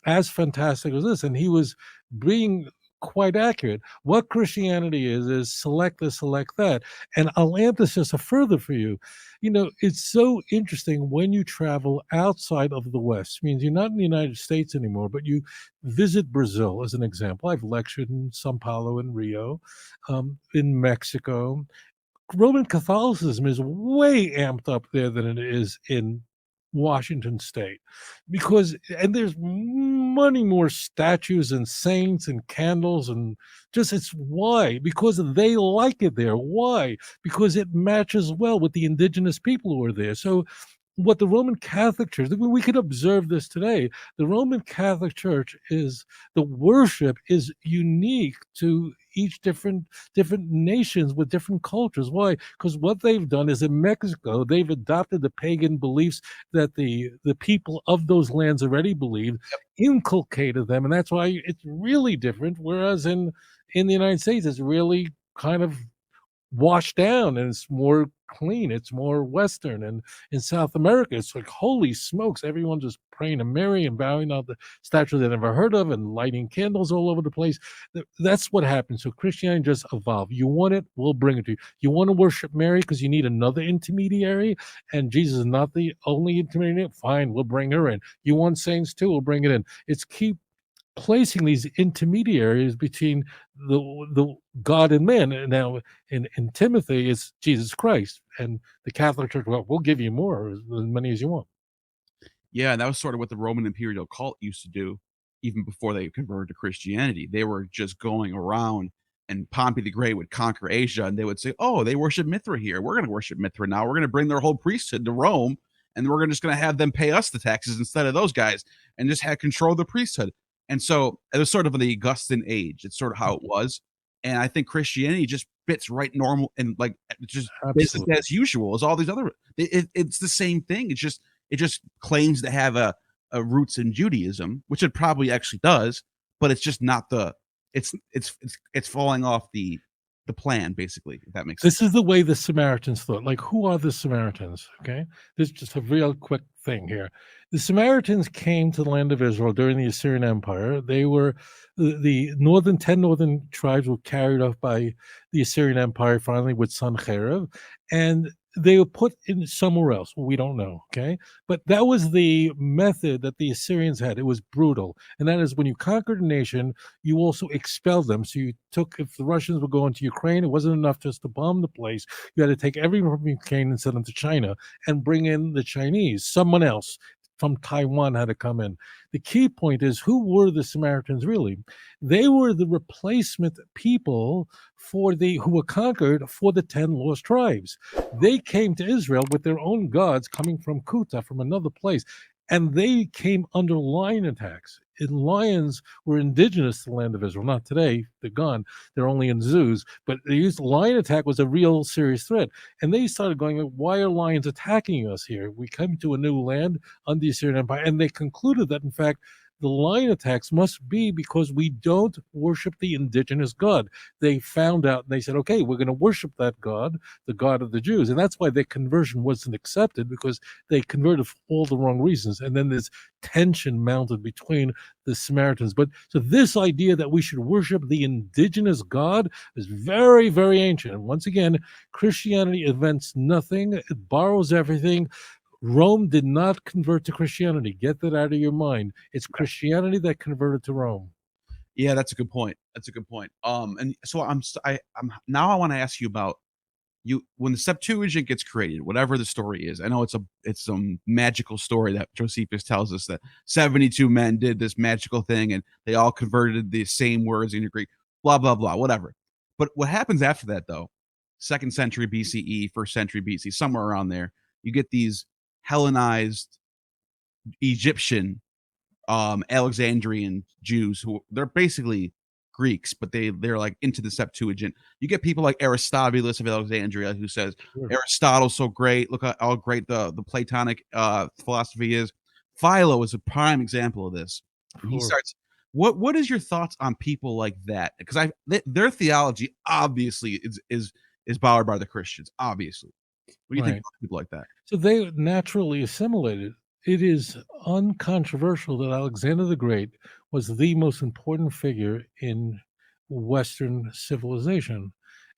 as fantastic as this." And he was being quite accurate. What Christianity is select this, select that. And I'll add this just a further for you. It's so interesting when you travel outside of the West. It means you're not in the United States anymore, but you visit Brazil, as an example. I've lectured in Sao Paulo and Rio, in Mexico. Roman Catholicism is way amped up there than it is in Washington State, and there's many more statues and saints and candles, and just it's why? Because they like it there. Why? Because it matches well with the indigenous people who are there. So what the Roman Catholic Church, we could observe this today. The Roman Catholic Church the worship is unique to each different nations with different cultures. Why? Because what they've done is in Mexico, they've adopted the pagan beliefs that the people of those lands already believed, inculcated them, and that's why it's really different. Whereas in the United States, it's really kind of washed down and it's more clean, it's more Western. And in South America, it's like, holy smokes, everyone's just praying to Mary and bowing out the statue they never heard of and lighting candles all over the place. That's what happens. So Christianity just evolved. You want it, we'll bring it to you. You want to worship Mary because you need another intermediary, and Jesus is not the only intermediary? Fine, we'll bring her in. You want saints too, we'll bring it in. It's keep placing these intermediaries between the God and man. And now in Timothy, it's Jesus Christ, and the Catholic Church. Well, we'll give you more, as many as you want. Yeah, and that was sort of what the Roman imperial cult used to do even before they converted to Christianity. They were just going around, and Pompey the Great would conquer Asia, and they would say, "Oh, they worship Mithra here. We're going to worship Mithra now. We're going to bring their whole priesthood to Rome, and we're just going to have them pay us the taxes instead of those guys, and just have control of the priesthood." And so it was sort of the Augustan age. It's sort of how it was, and I think Christianity just fits right normal and like just business Absolutely. as usual as all these other. It's the same thing. It just claims to have a roots in Judaism, which it probably actually does, but it's just not the it's falling off the plan, basically, if that makes sense. This is the way the Samaritans thought. Like, who are the Samaritans? Okay. This is just a real quick thing here. The Samaritans came to the land of Israel during the Assyrian Empire. They were the 10 northern tribes were carried off by the Assyrian Empire finally with Sancherib, and they were put in somewhere else. Well, we don't know. Okay. But that was the method that the Assyrians had. It was brutal. And that is when you conquered a nation, you also expelled them. So you took, if the Russians were going to Ukraine, it wasn't enough just to bomb the place. You had to take everyone from Ukraine and send them to China and bring in the Chinese. Someone else from Taiwan had to come in. The key point is, who were the Samaritans really? They were the replacement people who were conquered for the 10 lost tribes. They came to Israel with their own gods coming from Kuta, from another place, and they came under lion attacks. And lions were indigenous to the land of Israel. Not today, they're gone. They're only in zoos. But lion attack was a real serious threat. And they started going, why are lions attacking us here? We come to a new land under the Assyrian Empire. And they concluded that, in fact, the lion attacks must be because we don't worship the indigenous God. They found out and they said, okay, we're going to worship that God, the God of the Jews. And that's why their conversion wasn't accepted, because they converted for all the wrong reasons. And then this tension mounted between the Samaritans. But so this idea that we should worship the indigenous God is very, very ancient. And once again, Christianity invents nothing, it borrows everything. Rome did not convert to Christianity. Get that out of your mind. It's Christianity that converted to Rome. Yeah, that's a good point. That's a good point. And so I'm now I want to ask you about when the Septuagint gets created, whatever the story is, I know it's some magical story that Josephus tells us that 72 men did this magical thing and they all converted the same words into Greek, blah blah blah, whatever. But what happens after that, though, second century BCE, first century BC, somewhere around there, you get these Hellenized Egyptian Alexandrian Jews who they're basically Greeks, but they're like into the Septuagint. You get people like Aristobulus of Alexandria who says Sure. Aristotle's so great. Look how great the Platonic philosophy is. Philo is a prime example of this. And he Sure. starts. What is your thoughts on people like that? Because their theology obviously is borrowed by the Christians. Obviously, what do you think Right. about people like that? So they naturally assimilated. It is uncontroversial that Alexander the Great was the most important figure in Western civilization.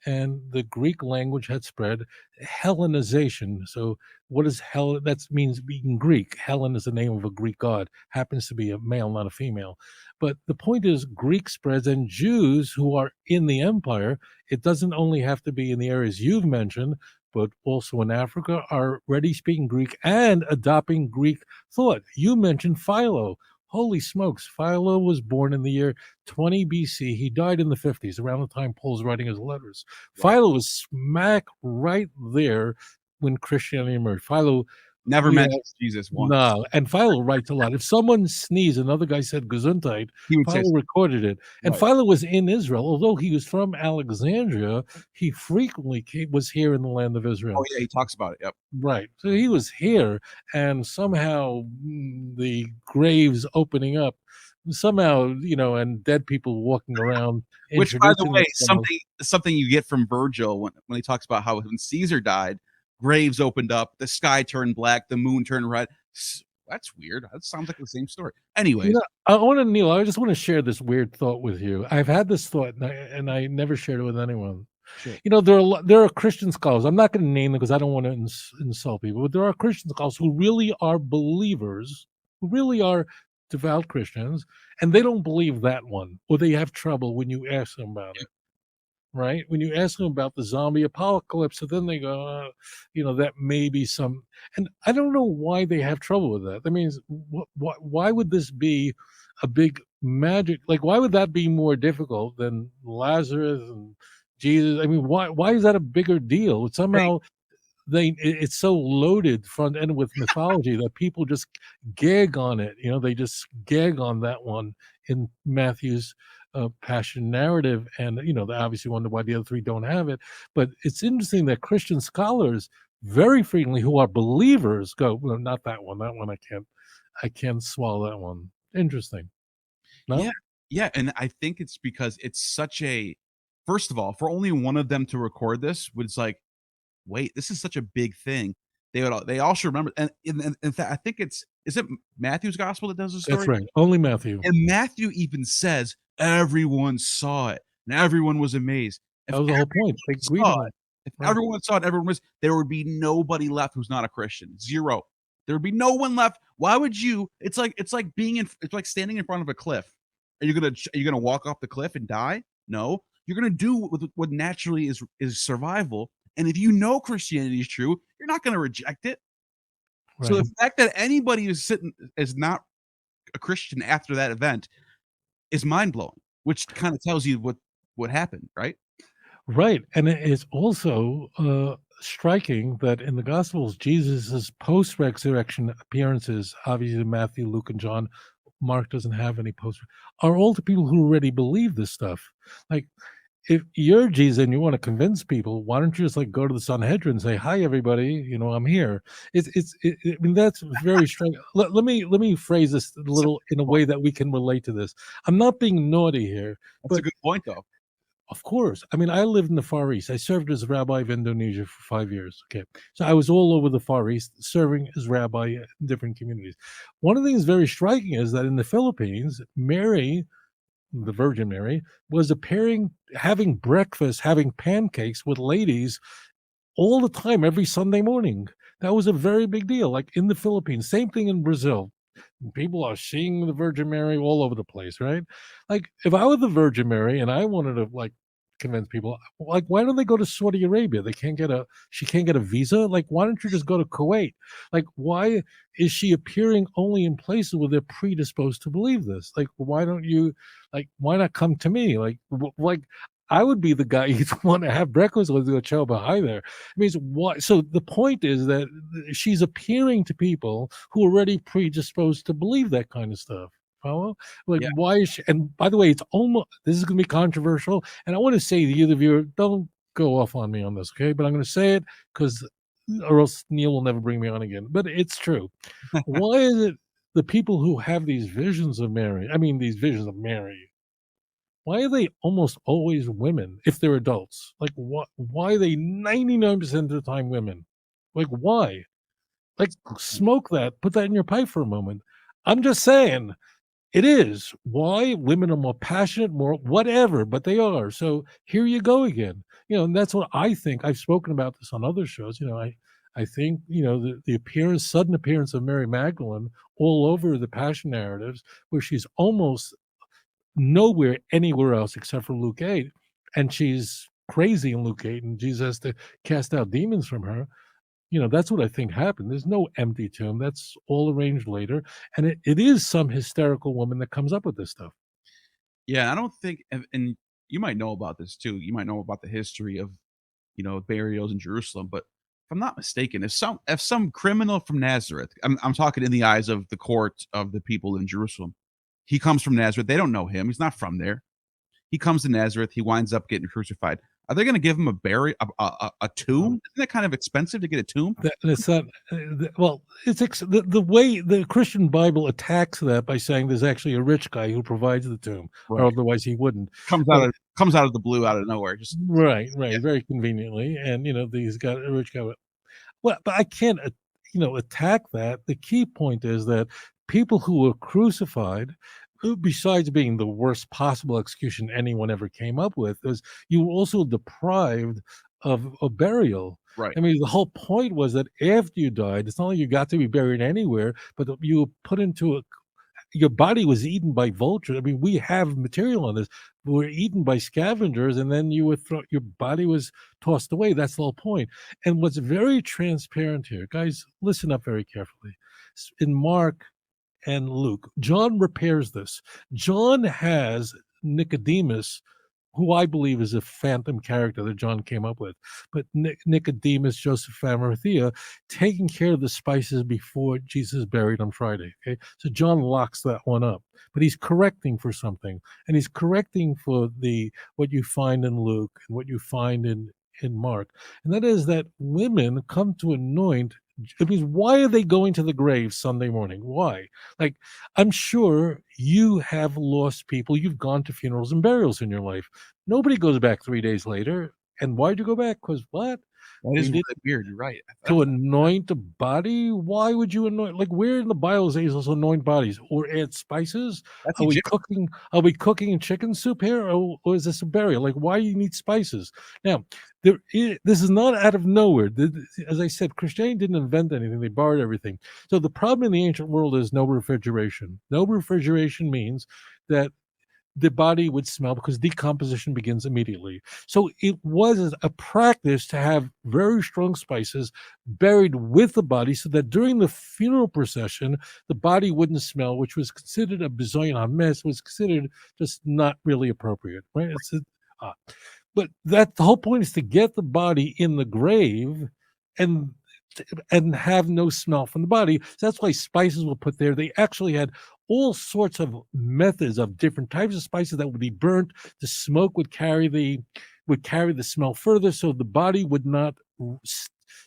And the Greek language had spread. Hellenization. So, what is Hellen? That means being Greek. Helen is the name of a Greek god, happens to be a male, not a female. But the point is, Greek spreads, and Jews who are in the empire, it doesn't only have to be in the areas you've mentioned, but also in Africa, are already speaking Greek and adopting Greek thought. You mentioned Philo. Holy smokes, Philo was born in the year 20 BC. He died in the 50s, around the time Paul's writing his letters. Right. Philo was smack right there when Christianity emerged. Philo, Never we mentioned Jesus once. no, and Philo writes a lot. If someone sneezed, another guy said Gesundheit, He would say Philo recorded it. And right. Philo was in Israel. Although he was from Alexandria, he frequently was here in the land of Oh Israel. yeah, he talks about it. Yep. Right. So he was here, and somehow the graves opening up, somehow, and dead people walking around Which, by the introducing way, themselves. something you get from Virgil when he talks about how when Caesar died, graves opened up, the sky turned black, the moon turned red. That's weird. That sounds like the same story. Anyways, Neil, I just want to share this weird thought with you. I've had this thought, and I never shared it with anyone. sure. There are Christian scholars. I'm not going to name them because I don't want to insult people, but there are Christian scholars who really are believers, who really are devout Christians, and they don't believe that one, or they have trouble when you ask them about it. Right? When you ask them about the zombie apocalypse, so then they go, that may be some, and I don't know why they have trouble with that. That means, why would this be a big magic? Like, why would that be more difficult than Lazarus and Jesus? I mean, why is that a bigger deal? Hey, Somehow it's so loaded front end with mythology that people just gag on it. They just gag on that one in Matthew's passion narrative, and they obviously wonder why the other three don't have it. But it's interesting that Christian scholars very frequently, who are believers, go, well, not that one. That one I can't swallow that one. Interesting. yeah, No, yeah, and I think it's because it's such a. First of all, for only one of them to record this, was like, wait, this is such a big thing. They all should remember. And in fact, I think is it Matthew's gospel that does the that's story? right. Only Matthew. And Matthew even says everyone saw it and everyone was amazed. If That was the whole point. They agreed saw on it, it. if Right. everyone saw it, everyone was there would be nobody left who's not a Christian. Zero. There would be no one left. Why would you? It's like it's like standing in front of a cliff. Are you gonna walk off the cliff and die? No. You're gonna do what naturally is survival. And if you know Christianity is true, you're not gonna reject it. So Right. the fact that anybody is not a Christian after that event is mind blowing, which kind of tells you what happened, right? Right. And it is also striking that in the Gospels, Jesus' post resurrection appearances, obviously Matthew, Luke, and John, Mark doesn't have any post, are all to people who already believe this stuff. Like, if you're Jesus and you want to convince people, why don't you just like go to the Sanhedrin and say, "Hi, everybody, I'm here." I mean, that's very strange. Let me phrase this a That's a little in a way that we can relate to this. I'm not being naughty here, that's a but good point, though. of course. I mean, I lived in the Far East. I served as rabbi of Indonesia for 5 years. Okay. So I was all over the Far East serving as rabbi in different communities. One of the things very striking is that in the Philippines, Mary, the Virgin Mary, was appearing, having breakfast, having pancakes with ladies all the time, every Sunday morning. That was a very big deal. Like in the Philippines, same thing in Brazil. People are seeing the Virgin Mary all over the place, right? Like if I were the Virgin Mary and I wanted to like convince people. Like, why don't they go to Saudi Arabia? She can't get a visa. Like, why don't you just go to Kuwait? Like, why is she appearing only in places where they're predisposed to believe this? Like, why don't you, like, why not come to me? Like, I would be the guy you'd want to have breakfast with to go chow behind there. I mean, what? So the point is that she's appearing to people who are already predisposed to believe that kind of stuff. Follow? Like, Yeah. why is she? And by the way, it's almost, this is going to be controversial, and I want to say to you, the viewer, don't go off on me on this, okay? But I'm going to say it because, or else Neil will never bring me on again. But it's true. Why is it the people who have these visions of Mary? I mean, these visions of Mary. Why are they almost always women if they're adults? Like, what? Why are they 99% of the time women? Like, why? Like, smoke that. Put that in your pipe for a moment. I'm just saying. It is. Why? Women are more passionate, more whatever, but they are. So here you go again. And that's what I think. I've spoken about this on other shows. I think, the sudden appearance of Mary Magdalene all over the passion narratives, where she's almost nowhere anywhere else except for Luke 8. And she's crazy in Luke 8, and Jesus has to cast out demons from her. That's what I think happened. There's no empty tomb. That's all arranged later. And it is some hysterical woman that comes up with this stuff. Yeah, I don't think, and you might know about this too. You might know about the history of, burials in Jerusalem. But if I'm not mistaken, if some criminal from Nazareth, I'm talking in the eyes of the court of the people in Jerusalem, he comes from Nazareth. They don't know him. He's not from there. He comes to Nazareth. He winds up getting crucified. Are they going to give him a tomb? Isn't that kind of expensive to get a tomb? It's not. Well, the way the Christian Bible attacks that by saying there's actually a rich guy who provides the tomb, or Right. otherwise he wouldn't. Comes out of the blue, out of nowhere. Just Right, yeah. very conveniently, and these got a rich guy. Well, but I can't, attack that. The key point is that people who were crucified, besides being the worst possible execution anyone ever came up with, is you were also deprived of a burial. Right. I mean, the whole point was that after you died, it's not like you got to be buried anywhere, but you were put into your body was eaten by vultures. I mean, we have material on this. We were eaten by scavengers, and then your body was tossed away. That's the whole point. And what's very transparent here, guys, listen up very carefully. In Mark and Luke, John repairs this. John has Nicodemus, who I believe is a phantom character that John came up with, but Nicodemus, Joseph of Arimathea, taking care of the spices before Jesus is buried on Friday. Okay, so John locks that one up, but he's correcting for something, and he's correcting for what you find in Luke and what you find in Mark, and that is that women come to anoint. It means, why are they going to the grave Sunday morning? Why? Like, I'm sure you have lost people. You've gone to funerals and burials in your life. Nobody goes back 3 days later. And why'd you go back? Because what? That is really weird. You're right. To anoint a body? Why would you anoint? Like, where in the Bible is Jesus anoint bodies or add spices? That's Are we Egyptian. cooking? Are we cooking chicken soup here, or is this a burial? Like, why do you need spices? Now, this is not out of nowhere. As I said, Christianity didn't invent anything; they borrowed everything. So the problem in the ancient world is no refrigeration. No refrigeration means that the body would smell because decomposition begins immediately. So it was a practice to have very strong spices buried with the body so that during the funeral procession, the body wouldn't smell, which was considered a bezoyan hametz, was considered just not really appropriate, right? But the whole point is to get the body in the grave and have no smell from the body. So that's why spices were put there. They actually had all sorts of methods of different types of spices that would be burnt. The smoke would carry the smell further, so the body would not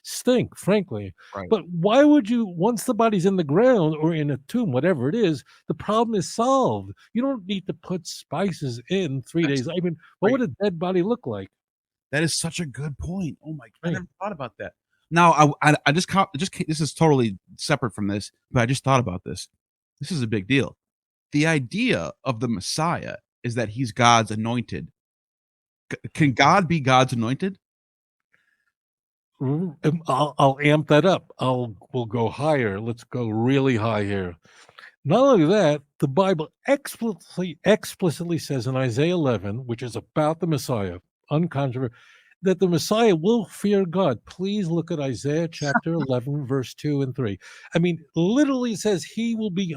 stink, frankly. Right. But why would you, once the body's in the ground or in a tomb, whatever it is, the problem is solved. You don't need to put spices in 3 days. I mean, what would a dead body look like? That is such a good point. Oh my! I Right. never thought about that. Now, I just this is totally separate from this, but I just thought about this. This is a big deal. The idea of the Messiah is that he's God's anointed. Can God be God's anointed? I'll amp that up. We'll go higher. Let's go really high here. Not only that, the Bible explicitly says in Isaiah 11, which is about the Messiah, uncontroversial, that the Messiah will fear God. Please look at Isaiah chapter 11, verse 2 and 3. I mean, literally says he will be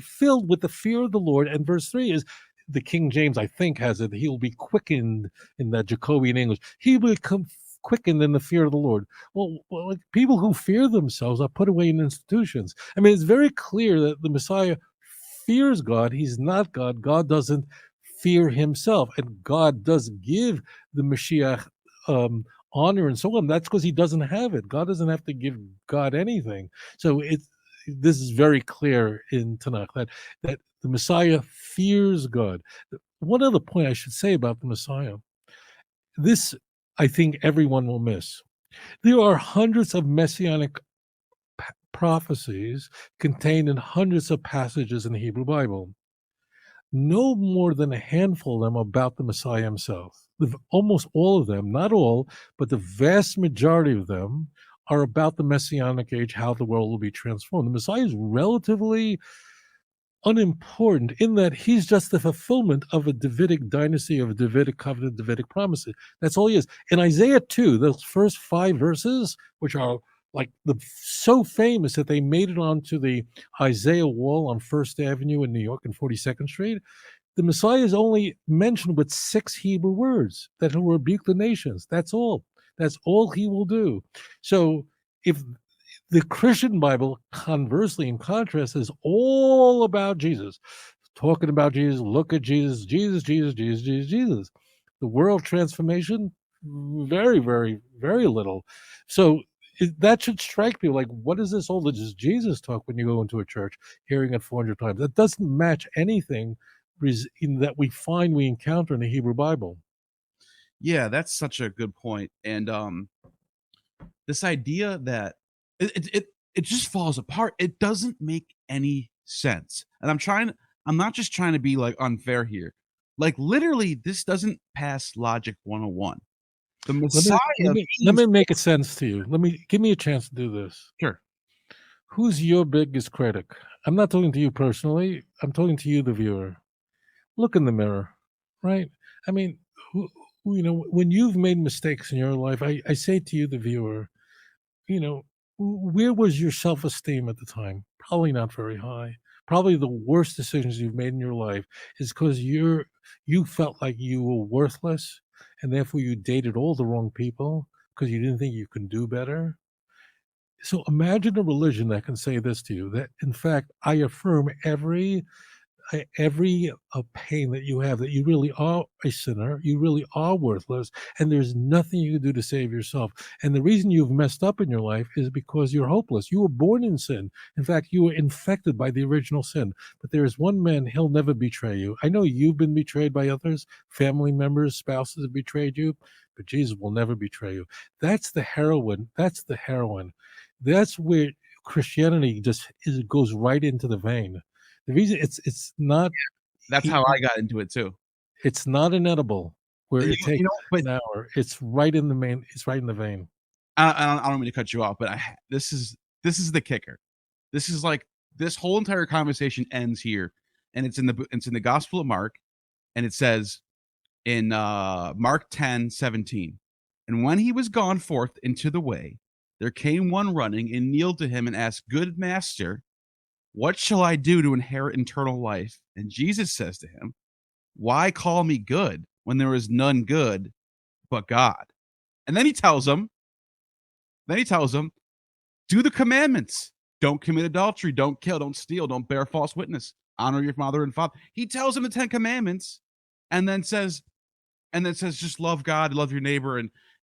filled with the fear of the Lord. And verse 3 is, the King James, I think, has it, he will be quickened in that Jacobean English. He will become quickened in the fear of the Lord. Well, like people who fear themselves are put away in institutions. I mean, it's very clear that the Messiah fears God. He's not God. God doesn't fear himself. And God does give the Mashiach honor and so on. That's because he doesn't have it. God doesn't have to give God anything. So this is very clear in Tanakh that the Messiah fears God. One other point I should say about the Messiah, this I think everyone will miss. There are hundreds of messianic prophecies contained in hundreds of passages in the Hebrew Bible. No more than a handful of them about the Messiah himself. Almost all of them, not all, but the vast majority of them are about the Messianic age, how the world will be transformed. The Messiah is relatively unimportant in that he's just the fulfillment of a Davidic dynasty, of a Davidic covenant, Davidic promises. That's all he is. In Isaiah 2, those first 5 verses, which are like so famous that they made it onto the Isaiah wall on First Avenue in New York and 42nd Street, the Messiah is only mentioned with 6 Hebrew words that he'll rebuke the nations. That's all. That's all he will do. So if the Christian Bible, conversely, in contrast, is all about Jesus, talking about Jesus, look at Jesus, Jesus, Jesus, Jesus, Jesus, Jesus. The world transformation, very, very, very little. So that should strike people like, what is this all this Jesus talk when you go into a church, hearing it 400 times? That doesn't match anything that we encounter in the Hebrew Bible. Yeah, that's such a good point. And this idea that it just falls apart. It doesn't make any sense. And I'm not just trying to be like unfair here. Like literally, this doesn't pass logic 101. The Messiah let me make it sense to you. Give me a chance to do this. Sure. Who's your biggest critic? I'm not talking to you personally. I'm talking to you, the viewer. Look in the mirror, right? I mean, when you've made mistakes in your life, I say to you, the viewer, where was your self-esteem at the time? Probably not very high. Probably the worst decisions you've made in your life is because you felt like you were worthless, and therefore you dated all the wrong people because you didn't think you could do better. So imagine a religion that can say this to you, that in fact, I affirm every pain that you have, that you really are a sinner, you really are worthless, and there's nothing you can do to save yourself. And the reason you've messed up in your life is because you're hopeless. You were born in sin. In fact, you were infected by the original sin. But there is one man, he'll never betray you. I know you've been betrayed by others, family members, spouses have betrayed you, but Jesus will never betray you. That's the heroine. That's the heroine. That's where Christianity goes right into the vein. The reason it's not, that's how I got into it too. It's not an edible where it takes an hour. It's right in the main. It's right in the vein. I don't mean to cut you off, but this is the kicker. This is like this whole entire conversation ends here, and it's in the Gospel of Mark, and it says in Mark 10:17, and when he was gone forth into the way, there came one running and kneeled to him and asked, "Good master, what shall I do to inherit eternal life?" And Jesus says to him, "Why call me good when there is none good but God?" And then he tells him, do the commandments. Don't commit adultery, don't kill, don't steal, don't bear false witness, honor your mother and father. He tells him the 10 commandments and then says, just love God, love your neighbor,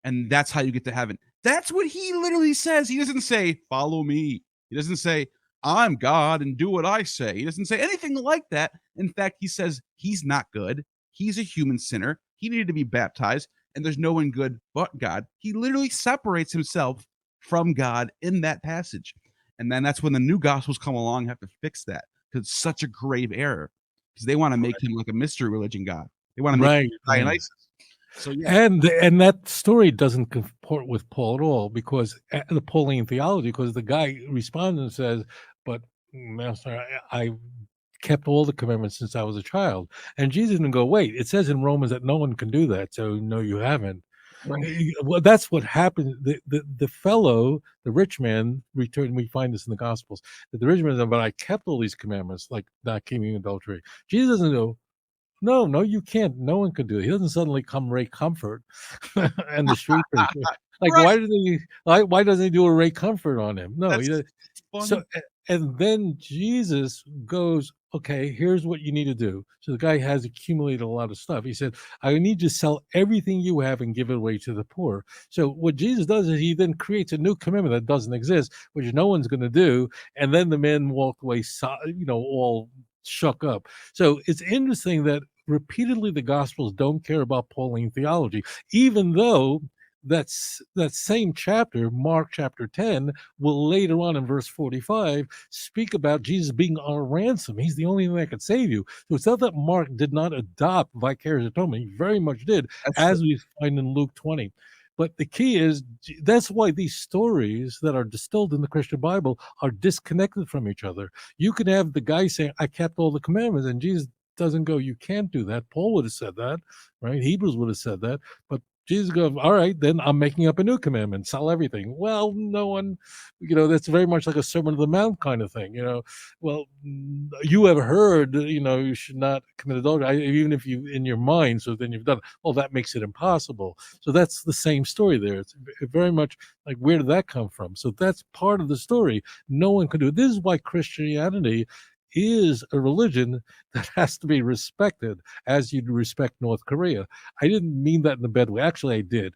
and that's how you get to heaven. That's what he literally says. He doesn't say, follow me. He doesn't say, I'm God and do what I say. He doesn't say anything like that. In fact, he says he's not good. He's a human sinner. He needed to be baptized, and there's no one good but God. He literally separates himself from God in that passage. And then that's when the new gospels come along and have to fix that, because it's such a grave error, because they want to make him like a mystery religion God. They want to make him Dionysus. So yeah. And that story doesn't comport with Paul at all, because the Pauline theology, because the guy responds and says, but Master, I kept all the commandments since I was a child. And Jesus didn't go, wait, it says in Romans that no one can do that. So no, you haven't. Right. Well, that's what happened. The fellow, the rich man, returned. We find this in the Gospels. That the rich man said, but I kept all these commandments, like not committing adultery. Jesus doesn't go, no, no, you can't. No one can do it. He doesn't suddenly come Ray Comfort and the street preacher. Like, Right. why doesn't he do a Ray Comfort on him? No, he That's does. So, funny. and then Jesus goes, okay, here's what you need to do. So the guy has accumulated a lot of stuff. He said, I need to sell everything you have and give it away to the poor. So what Jesus does is he then creates a new commandment that doesn't exist, which no one's going to do. And then the men walked away, all shook up. So it's interesting that repeatedly the Gospels don't care about Pauline theology, even though that same chapter, Mark chapter 10, will later on in verse 45 speak about Jesus being our ransom. He's the only thing that could save you. So it's not that Mark did not adopt vicarious atonement. He very much did, That's true. as we find in Luke 20. But the key is that's why these stories that are distilled in the Christian Bible are disconnected from each other. You can have the guy saying, I kept all the commandments, and Jesus doesn't go, you can't do that. Paul would have said that, right? Hebrews would have said that. But Jesus goes, all right, then I'm making up a new commandment, sell everything. Well, no one, that's very much like a Sermon on the Mount kind of thing. Well, you have heard, you should not commit adultery, even if you, in your mind, so then you've done it. Well, that makes it impossible. So that's the same story there. It's very much like, where did that come from? So that's part of the story. No one can do it. This is why Christianity is a religion that has to be respected as you'd respect North Korea. I didn't mean that in a bad way. Actually, I did.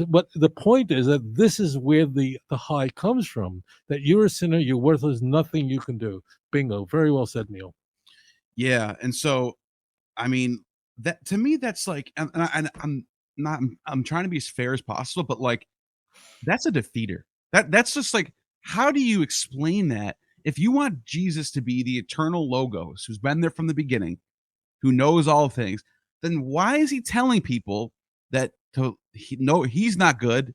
But the point is that this is where the high comes from, that you're a sinner, you're worthless, nothing you can do. Bingo. Very well said, Neil. Yeah. And so, I mean, that to me, that's like, I'm not, I'm trying to be as fair as possible, but like, that's a defeater. That's just like, how do you explain that? If you want Jesus to be the eternal logos who's been there from the beginning, who knows all things, then why is he telling people that no, he's not good,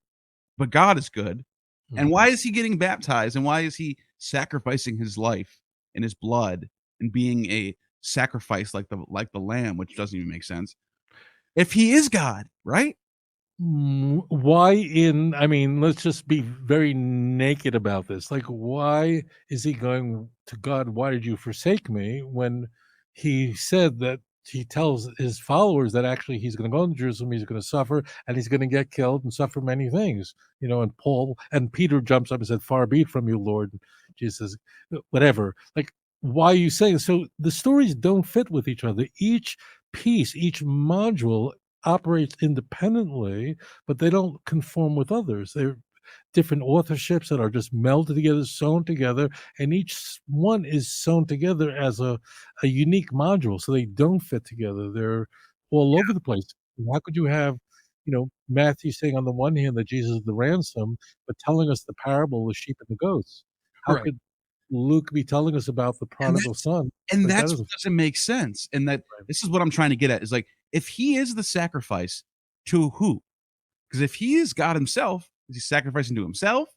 but God is good? And Mhm. why is he getting baptized? And why is he sacrificing his life and his blood and being a sacrifice like the lamb, which doesn't even make sense? If he is God, right? I mean, let's just be very naked about this. Like, why is he going to God? Why did you forsake me? When he said that he tells his followers that actually he's going to go into Jerusalem, he's going to suffer, and he's going to get killed and suffer many things. And Paul and Peter jumps up and said, "Far be it from you, Lord." And Jesus says, "Whatever." Like, why are you saying so? The stories don't fit with each other. Each piece, each module operates independently, but they don't conform with others. They're different authorships that are just melded together, sewn together, and each one is sewn together as a unique module. So they don't fit together. They're all over the place. How could you have, Matthew saying on the one hand that Jesus is the ransom, but telling us the parable of the sheep and the goats? How Right. could Luke be telling us about the And prodigal son? Like that that's what doesn't doesn't make sense. And that fit. this is what I'm trying to get at is like, if he is the sacrifice, to who? Because if he is God himself, is he sacrificing to himself?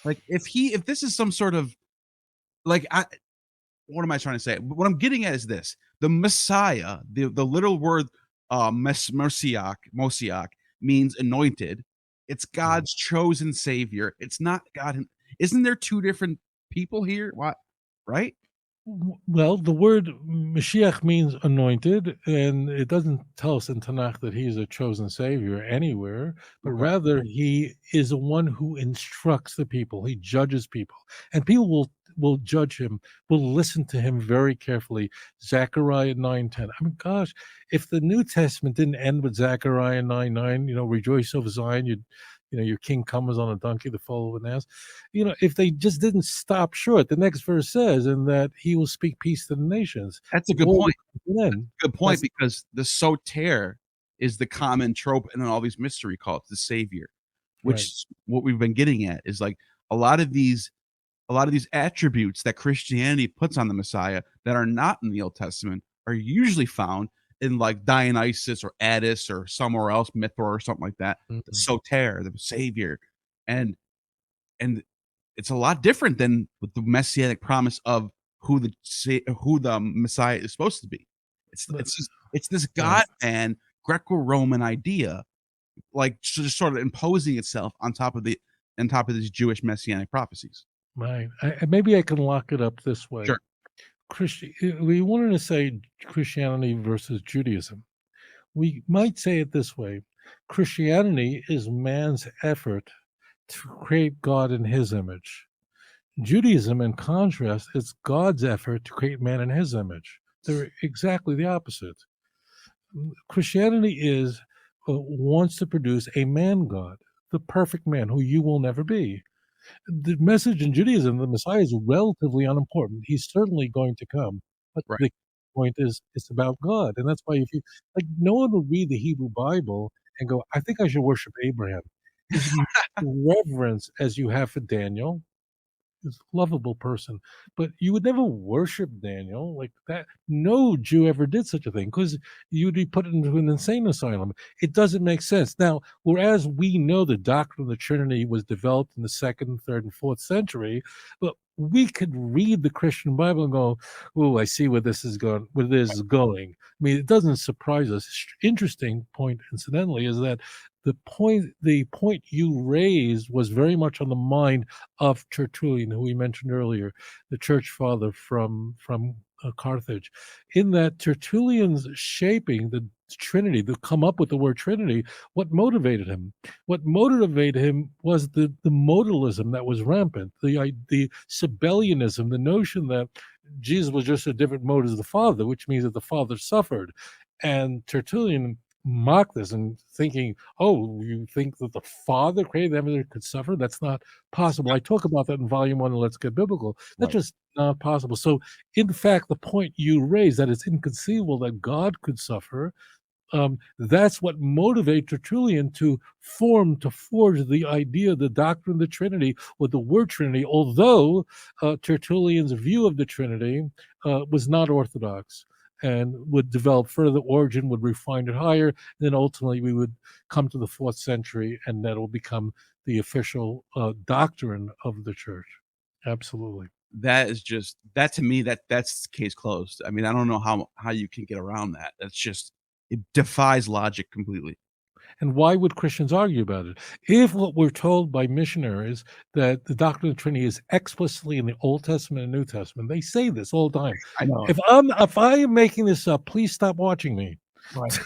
Like if this is some sort of like I what am I trying to say? What I'm getting at is this: the Messiah, the literal word Mosiach means anointed. It's Mm. God's chosen savior. It's not God. Isn't there two different people here? What? Right? Well, the word Mashiach means anointed, and it doesn't tell us in Tanakh that he's a chosen savior anywhere, but Okay. rather he is the one who instructs the people. He judges people, and people will judge him, will listen to him very carefully. Zechariah 9:10. I mean, gosh, if the New Testament didn't end with Zechariah 9:9, rejoice over Zion, your king comes on a donkey, the foal of an ass. If they just didn't stop short, the next verse says, "And that he will speak peace to the nations." That's a good All point. would come to an end. Good point, That's because the soter is the common trope in all these mystery cults, the savior, which right. is what we've been getting at is like a lot of these attributes that Christianity puts on the Messiah that are not in the Old Testament are usually found in like Dionysus or Attis or somewhere else, Mithra or something like that. The Mhm. soter, the savior, and and it's a lot different than with the messianic promise of who the Messiah is supposed to be. But It's this right, God man Greco-Roman idea, like just sort of imposing itself on top of these Jewish messianic prophecies. right. Maybe I can lock it up this way. Sure. We wanted to say Christianity versus Judaism. We might say it this way: Christianity is man's effort to create God in his image. Judaism, in contrast, is God's effort to create man in his image. They're exactly the opposite. Christianity wants to produce a man God, the perfect man who you will never be. The message in Judaism, the Messiah, is relatively unimportant. He's certainly going to come, but Right. the point is, it's about God, and that's why if you like, no one would read the Hebrew Bible and go, "I think I should worship Abraham." As much reverence as you have for Daniel, this lovable person, but you would never worship Daniel like that. No Jew ever did such a thing because you'd be put into an insane asylum. It doesn't make sense. Now, whereas we know the doctrine of the Trinity was developed in the second, third, and fourth century, but we could read the Christian Bible and go, "Oh, I see where this is going. Where this is going." I mean, it doesn't surprise us. Interesting point, incidentally, is that the point you raised was very much on the mind of Tertullian, who we mentioned earlier, the church father from Carthage. In that Tertullian's shaping the Trinity, to come up with the word Trinity, what motivated him? What motivated him was the modalism that was rampant, the Sabellianism, the notion that Jesus was just a different mode as the Father, which means that the Father suffered. And Tertullian mocked this and thinking, "Oh, you think that the Father created everything that could suffer? That's not possible." I talk about that in volume 1 of Let's Get Biblical. That's Right. just not possible. So, in fact, the point you raised, that it's inconceivable that God could suffer, that's what motivated Tertullian to forge the idea, the doctrine of the Trinity, with the word Trinity, although Tertullian's view of the Trinity was not orthodox and would develop further. Origin would refine it higher. Then ultimately we would come to the fourth century, and that will become the official doctrine of the church. Absolutely. That is just that to me, that's case closed. I mean, I don't know how you can get around that. That's just it defies logic completely. And why would Christians argue about it? If what we're told by missionaries that the doctrine of the Trinity is explicitly in the Old Testament and New Testament, they say this all the time. I know. If I am making this up, please stop watching me. Right.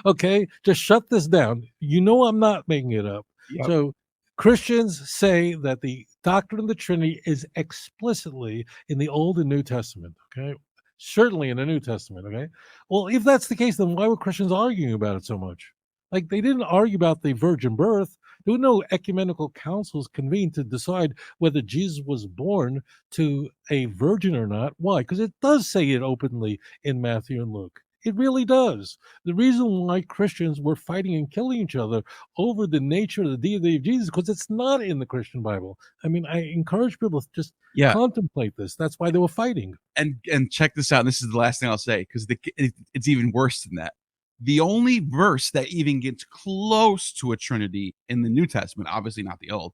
Okay, just shut this down. You know I'm not making it up. Yep. So Christians say that the doctrine of the Trinity is explicitly in the Old and New Testament. Okay, certainly in the New Testament. Okay, well, if that's the case, then why were Christians arguing about it so much? Like, they didn't argue about the virgin birth. There were no ecumenical councils convened to decide whether Jesus was born to a virgin or not. Why? Because it does say it openly in Matthew and Luke. It really does. The reason why Christians were fighting and killing each other over the nature of the deity of Jesus, because it's not in the Christian Bible. I mean, I encourage people to just Yeah. contemplate this. That's why they were fighting. And check this out. And this is the last thing I'll say because it's even worse than that. The only verse that even gets close to a Trinity in the New Testament, obviously not the Old,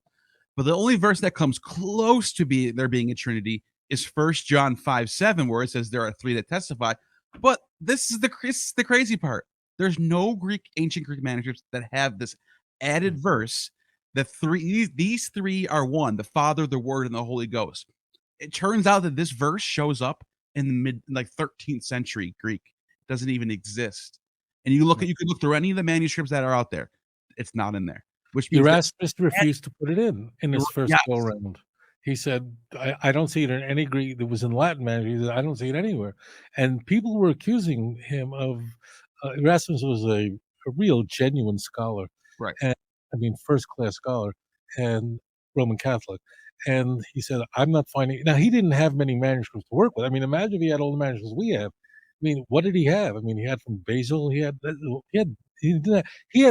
but the only verse that comes close to there being a Trinity is First John 5:7, where it says there are three that testify. But this is the crazy part. There's no ancient Greek manuscripts that have this added verse that these three are one: the Father, the Word, and the Holy Ghost. It turns out that this verse shows up in the mid 13th century Greek. It doesn't even exist. And you could look through any of the manuscripts that are out there. It's not in there. Which means Erasmus refused to put it in his first yes. go around. He said, I don't see it in any Greek that was in Latin manuscript. I don't see it anywhere. And people were accusing him of Erasmus was a real genuine scholar. Right. And I mean, first class scholar and Roman Catholic. And he said, I'm not finding now he didn't have many manuscripts to work with. I mean, imagine if he had all the manuscripts we have. I mean, what did he have? I mean, he had from Basil, he had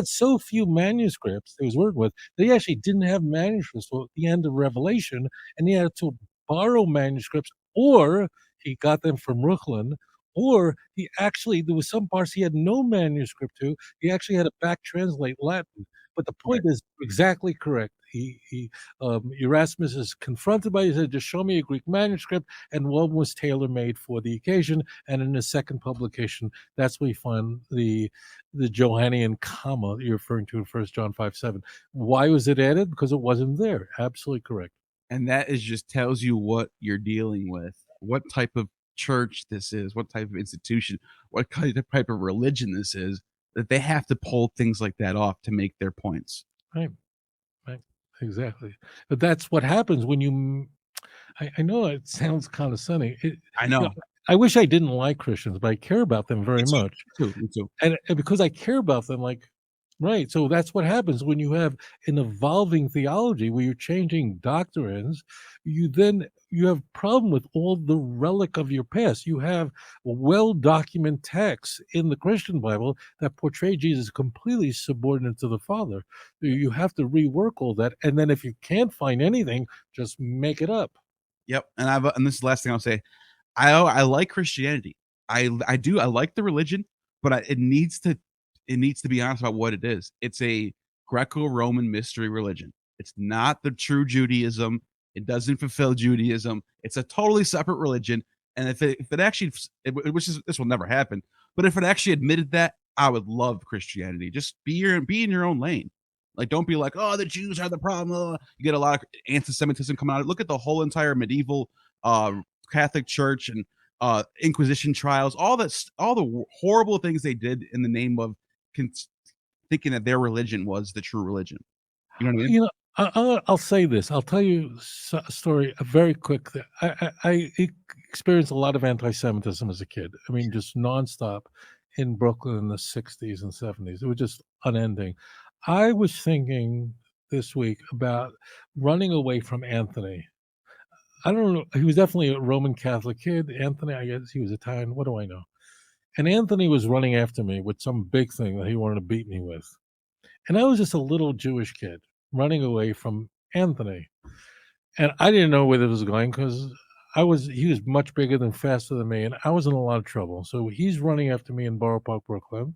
so few manuscripts that he was working with that he actually didn't have manuscripts till the end of Revelation, and he had to borrow manuscripts, or he got them from Reuchlin, Or there was some parts he had no manuscript to. He actually had to back translate Latin. But the point Right. is exactly correct. Erasmus is confronted by, he said, just show me a Greek manuscript, and one was tailor made for the occasion. And in the second publication, that's where we find the Johannian comma that you're referring to in 1 John 5:7. Why was it added? Because it wasn't there. Absolutely correct. And that is just tells you what you're dealing with, what type of church this is, what type of institution, what type of religion this is, that they have to pull things like that off to make their points. Right. Right. Exactly. But that's what happens when I know it sounds condescending. I You know, know. I wish I didn't like Christians, but I care about them Me very too. much. Me too. Me too. And because I care about them, like, right. So that's what happens when you have an evolving theology where you're changing doctrines. You have problem with all the relic of your past. You have well-documented texts in the Christian Bible that portray Jesus completely subordinate to the Father. You have to rework all that, and then if you can't find anything, just make it up. Yep. And this is the last thing I'll say. I like Christianity. I do. I like the religion, but it needs to be honest about what it is. It's a Greco-Roman mystery religion. It's not the true Judaism. It doesn't fulfill Judaism. It's a totally separate religion. And if it actually, which is this will never happen, but if it actually admitted that, I would love Christianity. Just be in your own lane. Like, don't be like, oh, the Jews are the problem. You get a lot of anti-Semitism coming out. Look at the whole entire medieval Catholic Church and Inquisition trials, all the horrible things they did in the name of con- thinking that their religion was the true religion. You know what I mean? You know, I'll say this. I'll tell you a story, a very quick thing. I experienced a lot of anti-Semitism as a kid. I mean, just nonstop in Brooklyn in the 60s and 70s. It was just unending. I was thinking this week about running away from Anthony. I don't know. He was definitely a Roman Catholic kid. Anthony, I guess he was Italian. What do I know? And Anthony was running after me with some big thing that he wanted to beat me with. And I was just a little Jewish kid running away from Anthony. And I didn't know where this was going because he was much bigger and faster than me, and I was in a lot of trouble. So he's running after me in Borough Park, Brooklyn,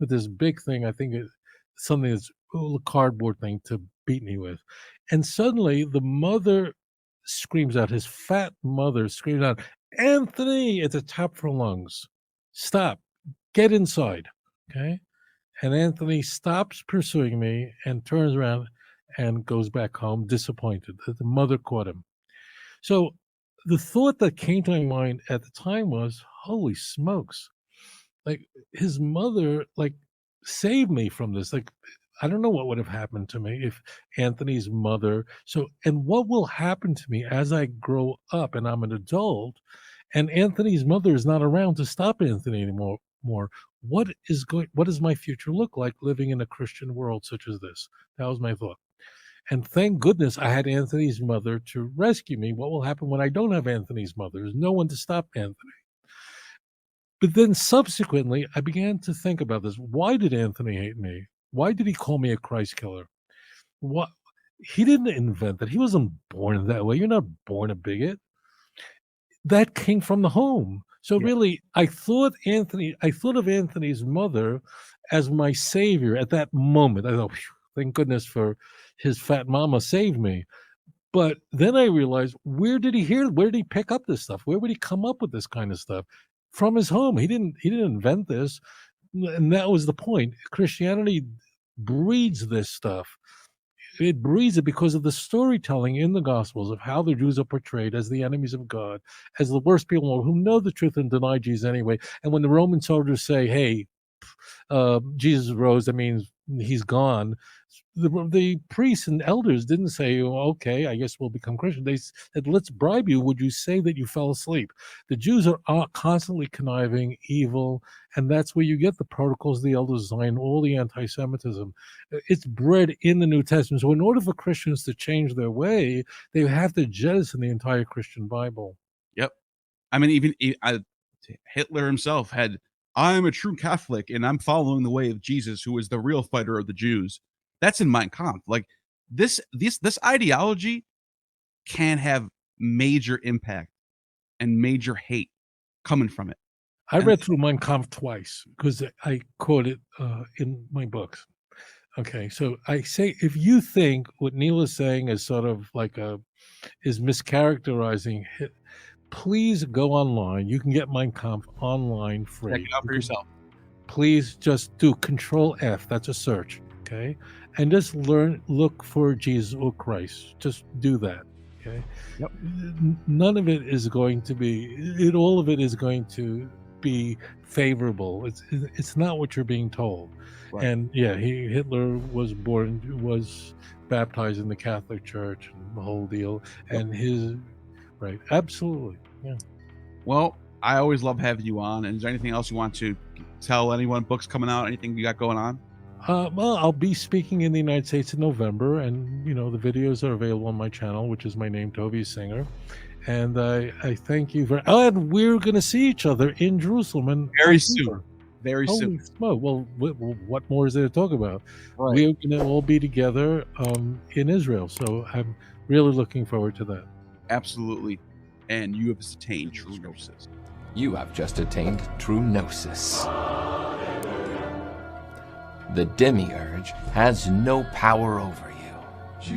with this big thing. I think it's something that's a little cardboard thing to beat me with. And suddenly the mother screams out, his fat mother screams out, Anthony, at the top of her lungs, stop, get inside. Okay. And Anthony stops pursuing me and turns around and goes back home disappointed that the mother caught him. So the thought that came to my mind at the time was, holy smokes, like his mother, like saved me from this. Like, I don't know what would have happened to me if Anthony's mother. So, and what will happen to me as I grow up and I'm an adult and Anthony's mother is not around to stop Anthony anymore? What does my future look like living in a Christian world such as this? That was my thought. And thank goodness I had Anthony's mother to rescue me. What will happen when I don't have Anthony's mother? There's no one to stop Anthony. But then subsequently, I began to think about this. Why did Anthony hate me? Why did he call me a Christ killer? What He didn't invent that. He wasn't born that way. You're not born a bigot. That came from the home. So Yeah. really, I thought of Anthony's mother as my savior at that moment. I thought, thank goodness for his fat mama saved me. But then I realized, where did he pick up this stuff? Where would he come up with this kind of stuff? From his home. He didn't invent this. And that was the point. Christianity breeds this stuff. It breeds it because of the storytelling in the Gospels of how the Jews are portrayed as the enemies of God, as the worst people who know the truth and deny Jesus anyway. And when the Roman soldiers say, hey, Jesus rose, that means he's gone. The priests and elders didn't say, "Oh, okay, I guess we'll become Christian." They said, let's bribe you. Would you say that you fell asleep? The Jews are constantly conniving, evil, and that's where you get the protocols the elders design, all the anti-Semitism. It's bred in the New Testament. So in order for Christians to change their way, they have to jettison the entire Christian Bible. Yep. I mean, Hitler himself had, I'm a true Catholic and I'm following the way of Jesus, who is the real fighter of the Jews. That's in Mein Kampf. Like this ideology can have major impact and major hate coming from it. I And read through Mein Kampf twice because I quote it in my books. Okay, so I say if you think what Neil is saying is sort of like is mischaracterizing, please go online. You can get Mein Kampf online check free. it out for yourself. Please just do Control F. That's a search, okay? And just look for Jesus or Christ. Just do that, okay? Yep. None of it is going to be. All of it is going to be favorable. It's not what you're being told. Right. And yeah, Hitler was baptized in the Catholic Church, and the whole deal. Yep. And right, absolutely, yeah. Well, I always love having you on. And is there anything else you want to tell anyone? Books coming out? Anything you got going on? Well, I'll be speaking in the United States in November, and the videos are available on my channel, which is my name, Tovia Singer. And I thank you and we're going to see each other in Jerusalem in Very October. soon. Very Holy soon. smoke! Well, what more is there to talk about? Right. We're going to all be together in Israel, so I'm really looking forward to that. Absolutely. And you have attained true gnosis. You have just attained true gnosis. The demiurge has no power over you.